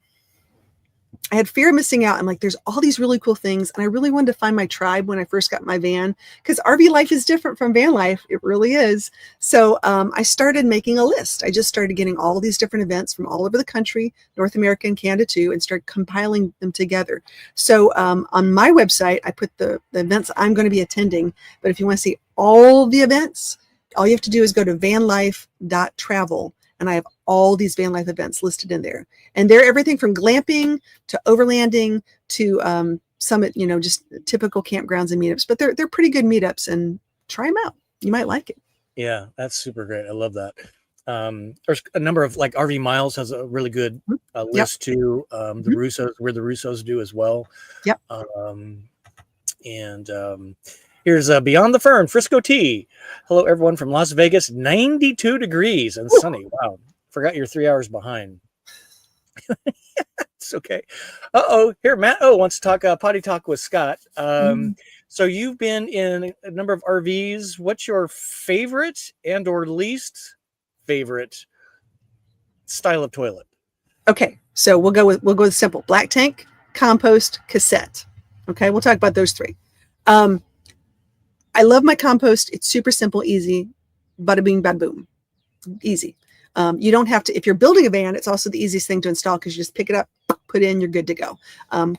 I had fear of missing out. I'm like, there's all these really cool things. And I really wanted to find my tribe when I first got my van, because RV life is different from van life. It really is. So I started making a list. I just started getting all these different events from all over the country, North America and Canada too, and started compiling them together. So on my website, I put the events I'm going to be attending. But if you want to see all the events, all you have to do is go to vanlife.travel. And I have all these van life events listed in there. And they're everything from glamping to overlanding to summit, just typical campgrounds and meetups. But they're pretty good meetups, and try them out. You might like it. Yeah, that's super great. I love that. There's a number of, like RV Miles has a really good list too. The Russos, where the Russos do as well. Yep. Here's Beyond the Fern, Frisco T. Hello, everyone from Las Vegas, 92 degrees and sunny. Wow. Forgot you're 3 hours behind. It's okay. Here, Matt wants to talk potty talk with Scott. So you've been in a number of RVs. What's your favorite and or least favorite style of toilet? Okay, so we'll go with simple: black tank, compost, cassette. Okay, we'll talk about those three. I love my compost. It's super simple, easy, bada bing, bada boom, easy. You don't have to, if you're building a van, it's also the easiest thing to install because you just pick it up, put it in, you're good to go.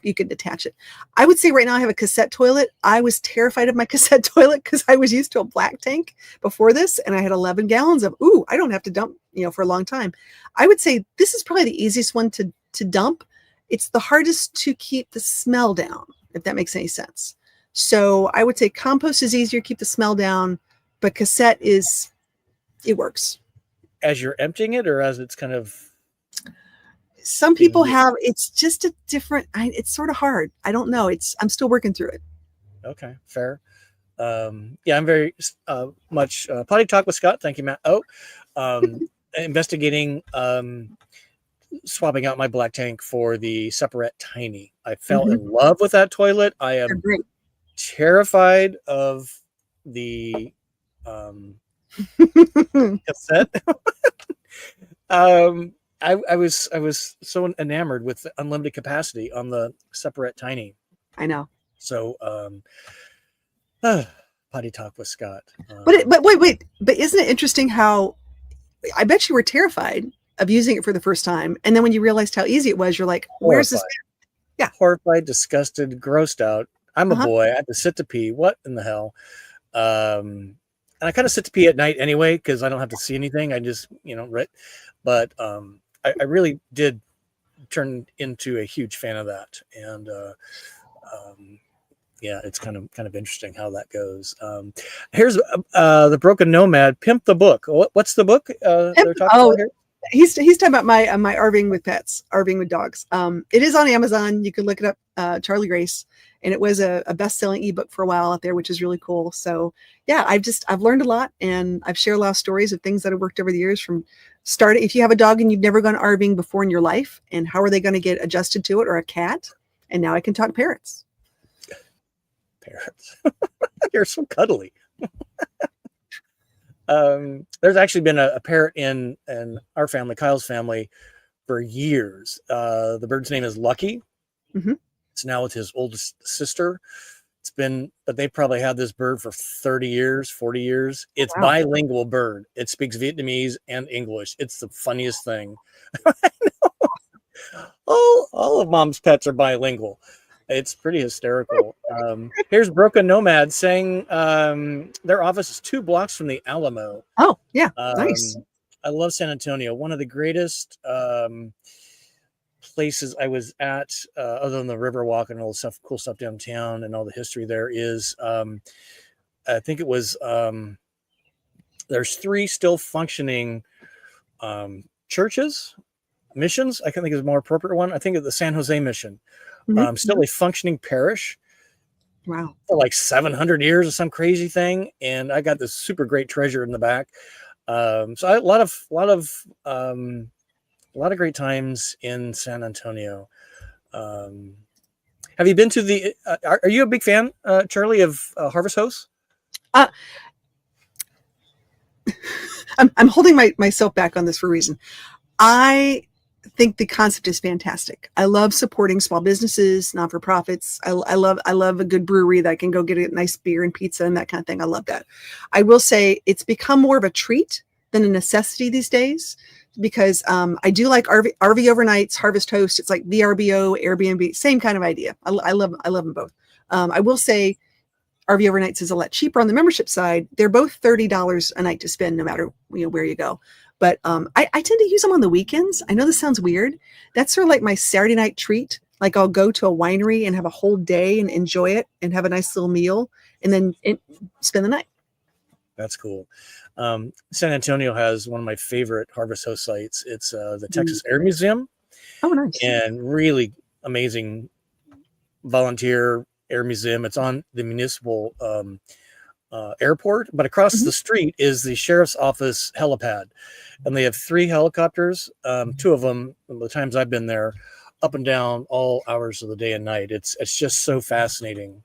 You can detach it. I would say right now I have a cassette toilet. I was terrified of my cassette toilet because I was used to a black tank before this, and I had 11 gallons of, I don't have to dump, for a long time. I would say this is probably the easiest one to dump. It's the hardest to keep the smell down, if that makes any sense. So I would say compost is easier, keep the smell down, but cassette it works. As you're emptying it, or as it's kind of Some being people used? have, it's just a different, it's sort of hard. I don't know. I'm still working through it. Okay, fair. Yeah, I'm very much potty talk with Scott. Thank you, Matt. Oh, investigating swapping out my black tank for the Separate Tiny. I fell Mm-hmm. in love with that toilet. I They're am great. terrified of the cassette. I was so enamored with the unlimited capacity on the Separate Tiny. I know. So potty talk with Scott. But wait. But isn't it interesting how I bet you were terrified of using it for the first time, and then when you realized how easy it was, you're like, "Where's this?" Horrified, Yeah. horrified, disgusted, grossed out. I'm a Uh-huh. boy. I have to sit to pee. What in the hell? And I kind of sit to pee at night anyway because I don't have to see anything. I just right. But I really did turn into a huge fan of that, and yeah, it's kind of interesting how that goes. Here's the Broken Nomad. Pimp the book. What's the book they're talking Oh, about here? he's talking about my RVing with pets, RVing with dogs. It is on Amazon. You can look it up, Charlie Grace, and it was a best-selling ebook for a while out there, which is really cool. So yeah, I've learned a lot, and I've shared a lot of stories of things that have worked over the years. From starting, if you have a dog and you've never gone RVing before in your life, and how are they going to get adjusted to it, or a cat, and now I can talk parrots. Parrots. You're so cuddly. There's actually been a parrot in our family, Kyle's family, for years. The bird's name is Lucky. Mm-hmm. It's now with his oldest sister. But they probably had this bird for 30 years, 40 years. It's Wow. bilingual bird. It speaks Vietnamese and English. It's the funniest thing. All of mom's pets are bilingual. It's pretty hysterical. Here's Broken Nomad saying their office is 2 blocks from the Alamo. Oh, yeah. Nice. I love San Antonio. One of the greatest places I was at, other than the Riverwalk and all the stuff, cool stuff downtown and all the history there is, I think it was, there's 3 still functioning churches, missions. I can think of a more appropriate one. I think of the San Jose Mission. Mm-hmm. Still a functioning parish. Wow. For like 700 years or some crazy thing. And I got this super great treasure in the back. So a lot of great times in San Antonio. Have you been to the? Are you a big fan, Charlie, of Harvest Hosts? I'm holding myself back on this for a reason. I think the concept is fantastic. I love supporting small businesses, not-for-profits. I love a good brewery that I can go get a nice beer and pizza and that kind of thing. I love that. I will say it's become more of a treat than a necessity these days, because I do like RV overnights, Harvest Host. It's like VRBO, Airbnb, same kind of idea. I love them both. I will say RV overnights is a lot cheaper on the membership side. They're both $30 a night to spend, no matter where you go. But I tend to use them on the weekends. I know this sounds weird. That's sort of like my Saturday night treat. Like I'll go to a winery and have a whole day and enjoy it and have a nice little meal and then spend the night. That's cool. San Antonio has one of my favorite Harvest Host sites. It's the Texas Air Museum. Oh, nice. And really amazing volunteer air museum. It's on the municipal airport, but across the street is the sheriff's office helipad, and they have 3 helicopters. 2 of them, the times I've been there, up and down all hours of the day and night. It's just so fascinating.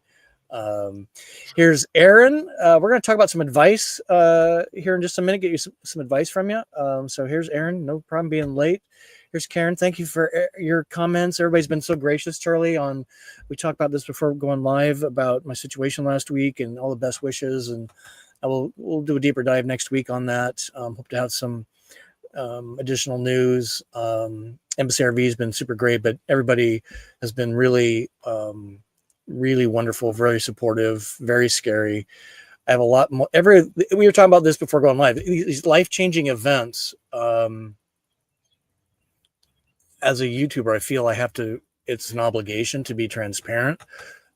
Here's Aaron. We're going to talk about some advice here in just a minute. Get you some advice from you. So here's Aaron. No problem being late. Here's Karen. Thank you for your comments. Everybody's been so gracious, Charlie. We talked about this before going live about my situation last week and all the best wishes. And we'll do a deeper dive next week on that. Hope to have some additional news. Embassy RV has been super great, but everybody has been really, really wonderful, very supportive, very scary. I have a lot more. We were talking about this before going live. These life-changing events. As a YouTuber, I feel it's an obligation to be transparent.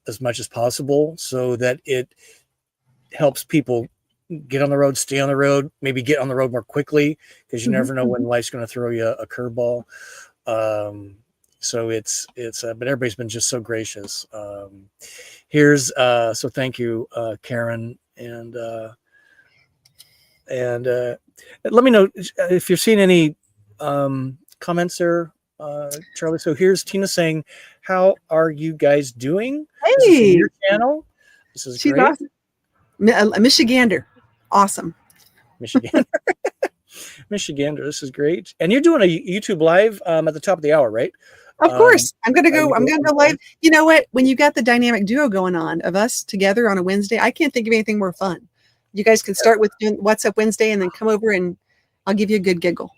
as much as possible so that it helps people get on the road, stay on the road, maybe get on the road more quickly, because you Mhm. never know when life's going to throw you a curveball. So it's but everybody's been just so gracious. So thank you, Karen, and let me know if you've seen any comments there, Charlie. So here's Tina saying, "How are you guys doing?" This is from Hey, your channel. This is she's great, awesome. A Michigander. Awesome. Michigan. Michigander. This is great, and you're doing a YouTube live at the top of the hour, right? Of course. I'm Are you gonna go live. You know what? When you got the dynamic duo going on of us together on a Wednesday, I can't think of anything more fun. You guys can start with doing What's Up Wednesday and then come over and I'll give you a good giggle.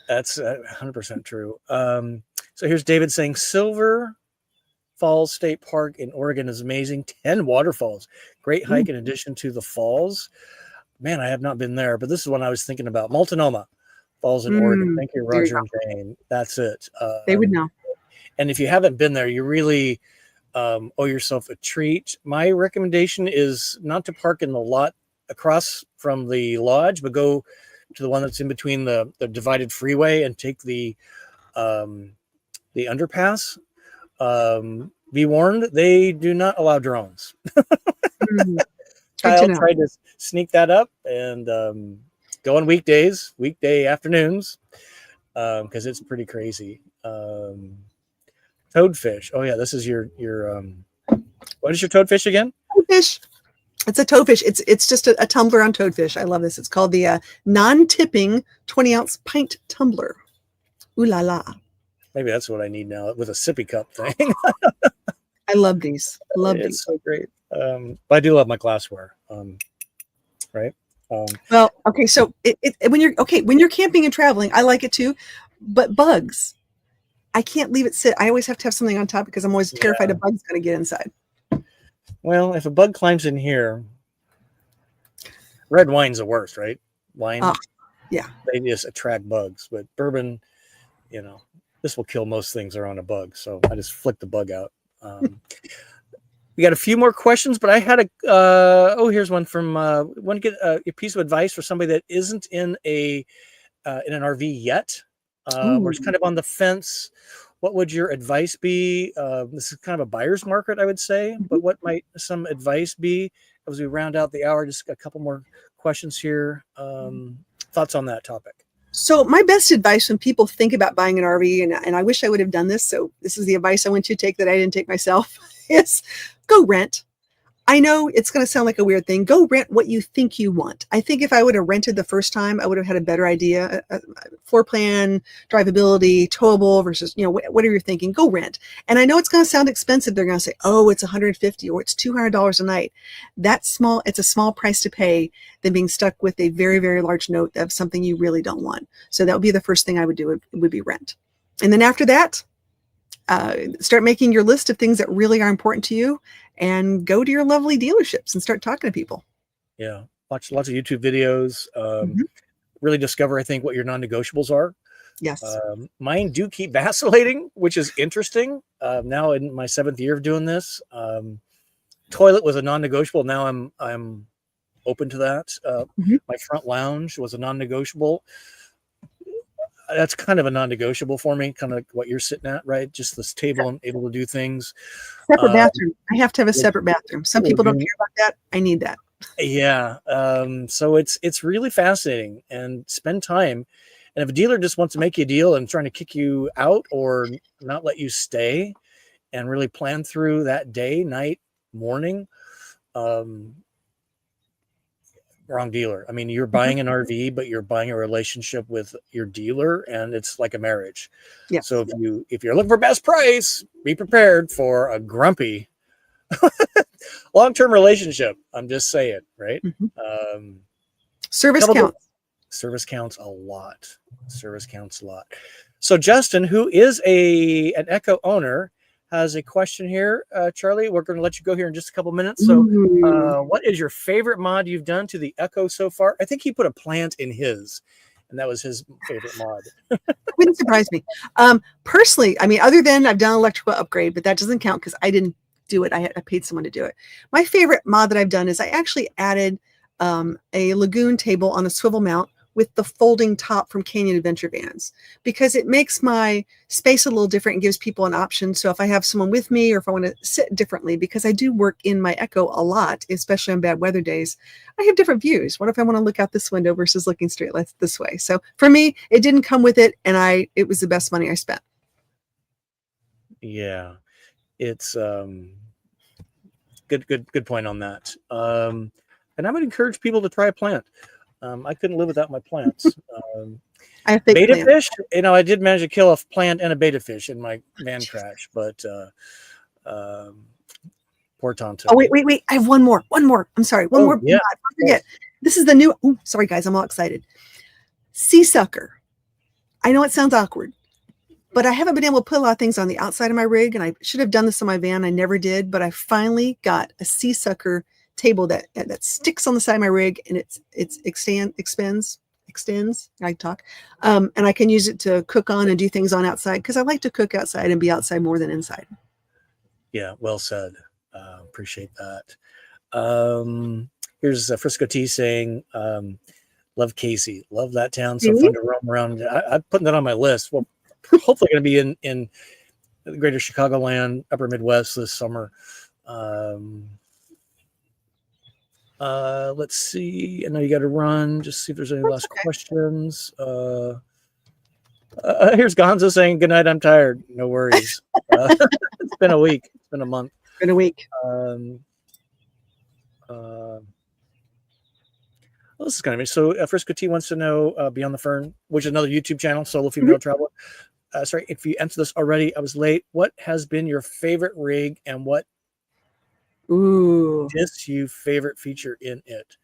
That's 100% true. So here's David saying Silver Falls State Park in Oregon is amazing. 10 waterfalls. Great hike in addition to the falls. Man, I have not been there, but this is one I was thinking about. Multnomah Falls in Oregon. Thank you, There you Roger and Jane. That's it. They would know. And if you haven't been there, you really owe yourself a treat. My recommendation is not to park in the lot across from the lodge, but go to the one that's in between the divided freeway and take the underpass. Be warned, they do not allow drones. Kyle tried to sneak that up and go on weekday afternoons, because it's pretty crazy. Toadfish. Oh yeah, this is your what is your toadfish again? Toadfish. It's a toadfish. It's just a tumbler on toadfish. I love this. It's called the non-tipping 20-ounce pint tumbler. Ooh la la. Maybe that's what I need now with a sippy cup thing. I love these. It's so great. But I do love my glassware. Right. Well, okay. So when you're camping and traveling, I like it too. But bugs, I can't leave it sit. I always have to have something on top because I'm always terrified a bug's going to get inside. Well, if a bug climbs in here, red wine's the worst, right? Wine. Yeah. They just attract bugs. But bourbon, this will kill most things around a bug. So I just flick the bug out. We got a few more questions, but I had here's one from want to get a piece of advice for somebody that isn't in an RV yet, or is kind of on the fence. What would your advice be? This is kind of a buyer's market, I would say, but what might some advice be as we round out the hour? Just a couple more questions here. Thoughts on that topic? So my best advice when people think about buying an RV, and I wish I would have done this, so this is the advice I want you to take that I didn't take myself, is go rent. I know it's going to sound like a weird thing. Go rent what you think you want. I think if I would have rented the first time, I would have had a better idea. Floor plan, drivability, towable versus, whatever you're thinking, go rent. And I know it's going to sound expensive. They're going to say, oh, it's $150 or it's $200 a night. It's a small price to pay than being stuck with a very, very large note of something you really don't want. So that would be the first thing I would do. It would be rent. And then after that, start making your list of things that really are important to you and go to your lovely dealerships and start talking to people. Yeah. Watch lots of YouTube videos. Really discover, I think, what your non-negotiables are. Yes. Mine do keep vacillating, which is interesting. Now in my 7th year of doing this, toilet was a non-negotiable. Now I'm open to that. My front lounge was a non-negotiable. That's kind of a non-negotiable for me, kind of like what you're sitting at, right? Just this table and able to do things. Separate bathroom. I have to have a separate bathroom. Some people don't care about that. I need that. Yeah. So it's really fascinating, and spend time. And if a dealer just wants to make you a deal and trying to kick you out or not let you stay, and really plan through that day, night, morning, wrong dealer. I mean, you're buying an RV, but you're buying a relationship with your dealer, and it's like a marriage. Yeah. So if you're looking for best price, be prepared for a grumpy long-term relationship. I'm just saying, right? Service counts. Service counts a lot. So Justin, who is an Echo owner, has a question here. Charlie, we're going to let you go here in just a couple minutes. So what is your favorite mod you've done to the Echo so far? I think he put a plant in his, and that was his favorite mod. Wouldn't surprise me. Personally, I mean, other than I've done electrical upgrade, but that doesn't count because I didn't do it. I paid someone to do it. My favorite mod that I've done is I actually added a lagoon table on a swivel mount with the folding top from Canyon Adventure Vans, because it makes my space a little different and gives people an option. So if I have someone with me, or if I want to sit differently, because I do work in my Echo a lot, especially on bad weather days, I have different views. What if I want to look out this window versus looking straight this way? So for me, it didn't come with it, and it was the best money I spent. Yeah, it's good point on that. And I would encourage people to try a plant. I couldn't live without my plants. I have Betta fish, I did manage to kill a plant and a betta fish in my van crash, but poor Tonto. Oh, wait. I have one more. I'm sorry. One more. Yeah. I forget. This is the new, sorry guys, I'm all excited. Sea sucker. I know it sounds awkward, but I haven't been able to put a lot of things on the outside of my rig, and I should have done this on my van. I never did, but I finally got a sea sucker table that sticks on the side of my rig, and it extends. I talk, and I can use it to cook on and do things on outside, because I like to cook outside and be outside more than inside. Yeah, well said. Appreciate that. Here's Frisco T saying, love Casey, love that town, so fun to roam around. I'm putting that on my list. Well, hopefully going to be in the greater Chicagoland, upper Midwest this summer. Let's see. I know you got to run. Just see if there's any last questions. Here's Gonzo saying, good night, I'm tired. No worries. It's been a week. It's been a month. It's been a week. Well, this is kind of me. So Frisco T wants to know Beyond the Fern, which is another YouTube channel, solo female traveler. Sorry, if you answered this already, I was late. What has been your favorite rig, and what is your favorite feature in it?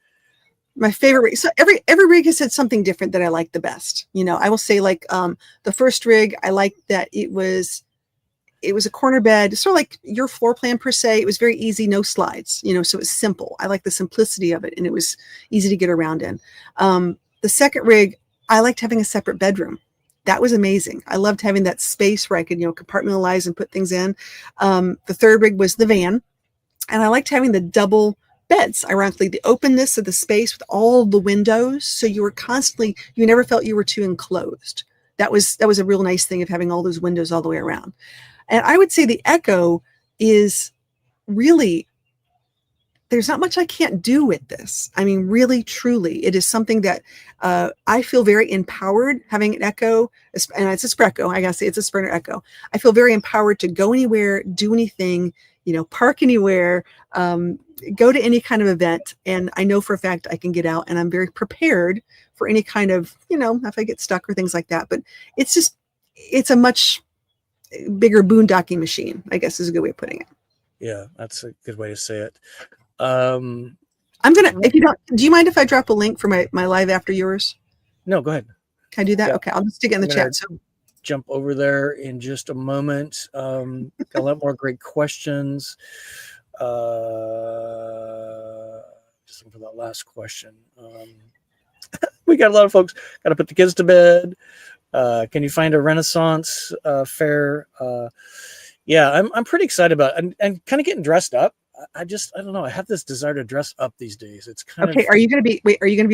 My favorite rig. So every rig has said something different that I like the best. I will say, like, the first rig, I liked that it was a corner bed, sort of like your floor plan per se. It was very easy, no slides, so it was simple. I like the simplicity of it, and it was easy to get around in. The second rig, I liked having a separate bedroom. That was amazing. I loved having that space where I could, compartmentalize and put things in. The third rig was the van, and I liked having the double beds. Ironically, the openness of the space with all the windows, so you never felt you were too enclosed. That was a real nice thing of having all those windows all the way around. And I would say the Echo is really, there's not much I can't do with this. I mean, really, truly, it is something that I feel very empowered having an Echo, and it's a Spreco. I gotta say, it's a Sprinter Echo. I feel very empowered to go anywhere, do anything, park anywhere, go to any kind of event, and I know for a fact I can get out, and I'm very prepared for any kind of, if I get stuck or things like that. But it's a much bigger boondocking machine, I guess is a good way of putting it. Yeah, that's a good way to say it. I'm gonna, if you don't, do you mind if I drop a link for my live after yours? No, go ahead. Can I do that? Yeah. Okay, I'll just stick it in the chat. So jump over there in just a moment. Got a lot more great questions. Just for that last question. We got a lot of folks. Got to put the kids to bed. Can you find a Renaissance fair? Yeah, I'm pretty excited about it. And kind of getting dressed up. I don't know. I have this desire to dress up these days. It's kind of Are you gonna be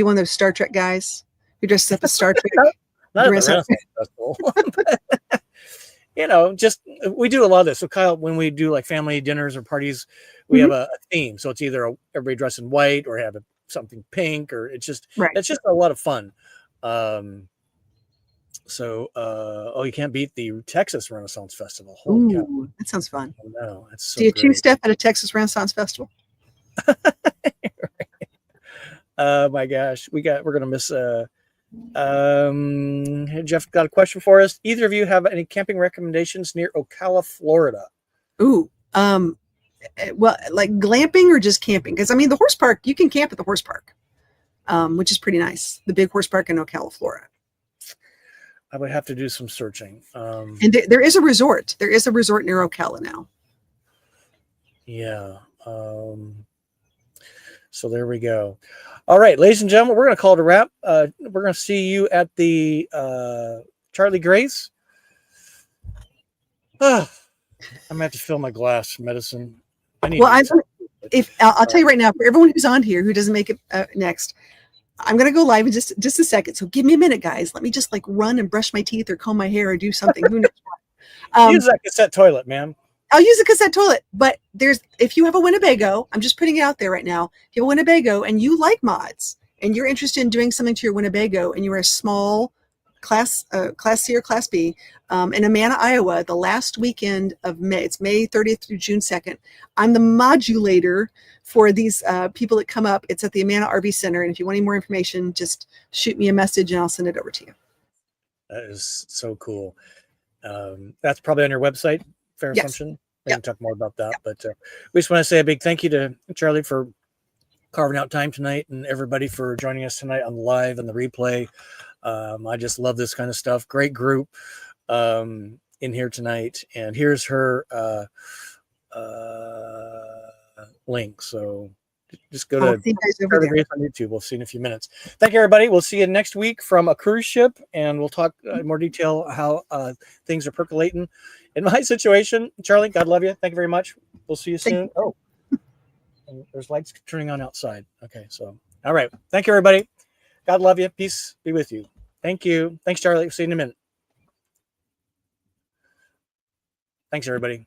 one of those Star Trek guys who dresses up as Star Trek? Not at the Renaissance Festival. Just we do a lot of this. So Kyle, when we do like family dinners or parties, we have a theme. So it's either everybody dressed in white or have something pink, or it's just a lot of fun. So you can't beat the Texas Renaissance Festival. Holy cow. That sounds fun. I know. It's so do you great. two-step at a Texas Renaissance Festival? My gosh, we're gonna miss. Jeff got a question for us. Either of you have any camping recommendations near Ocala, Florida? Well, like glamping or just camping? Because I mean, the horse park, you can camp at the horse park, which is pretty nice. The big horse park in Ocala, Florida. I would have to do some searching. And there is a resort. There is a resort near Ocala now. Yeah. So there we go. All right, ladies and gentlemen, we're going to call it a wrap. We're going to see you at the Charlie Grace. I'm going to have to fill my glass medicine. I need Well, to eat something. I'll tell you right now, for everyone who's on here who doesn't make it next, I'm gonna go live in just a second. So give me a minute, guys. Let me just like run and brush my teeth or comb my hair or do something. Who knows what? Use that cassette toilet, ma'am. I'll use a cassette toilet, but if you have a Winnebago, I'm just putting it out there right now. If you have a Winnebago and you like mods and you're interested in doing something to your Winnebago and you're a small class C or class B in Amana, Iowa, the last weekend of May, it's May 30th through June 2nd. I'm the modulator for these people that come up. It's at the Amana RV Center. And if you want any more information, just shoot me a message and I'll send it over to you. That is so cool. That's probably on your website. Fair Yes. assumption. We can talk more about that, but we just want to say a big thank you to Charlie for carving out time tonight and everybody for joining us tonight on the live and the replay. I just love this kind of stuff. Great group in here tonight. And here's her link. So just go to Grace on YouTube. We'll see you in a few minutes. Thank you, everybody. We'll see you next week from a cruise ship, and we'll talk in more detail how things are percolating in my situation. Charlie, God love you. Thank you very much. We'll see you soon. Oh, and there's lights turning on outside. Okay, so all right. Thank you, everybody. God love you. Peace be with you. Thank you. Thanks, Charlie. See you in a minute. Thanks, everybody.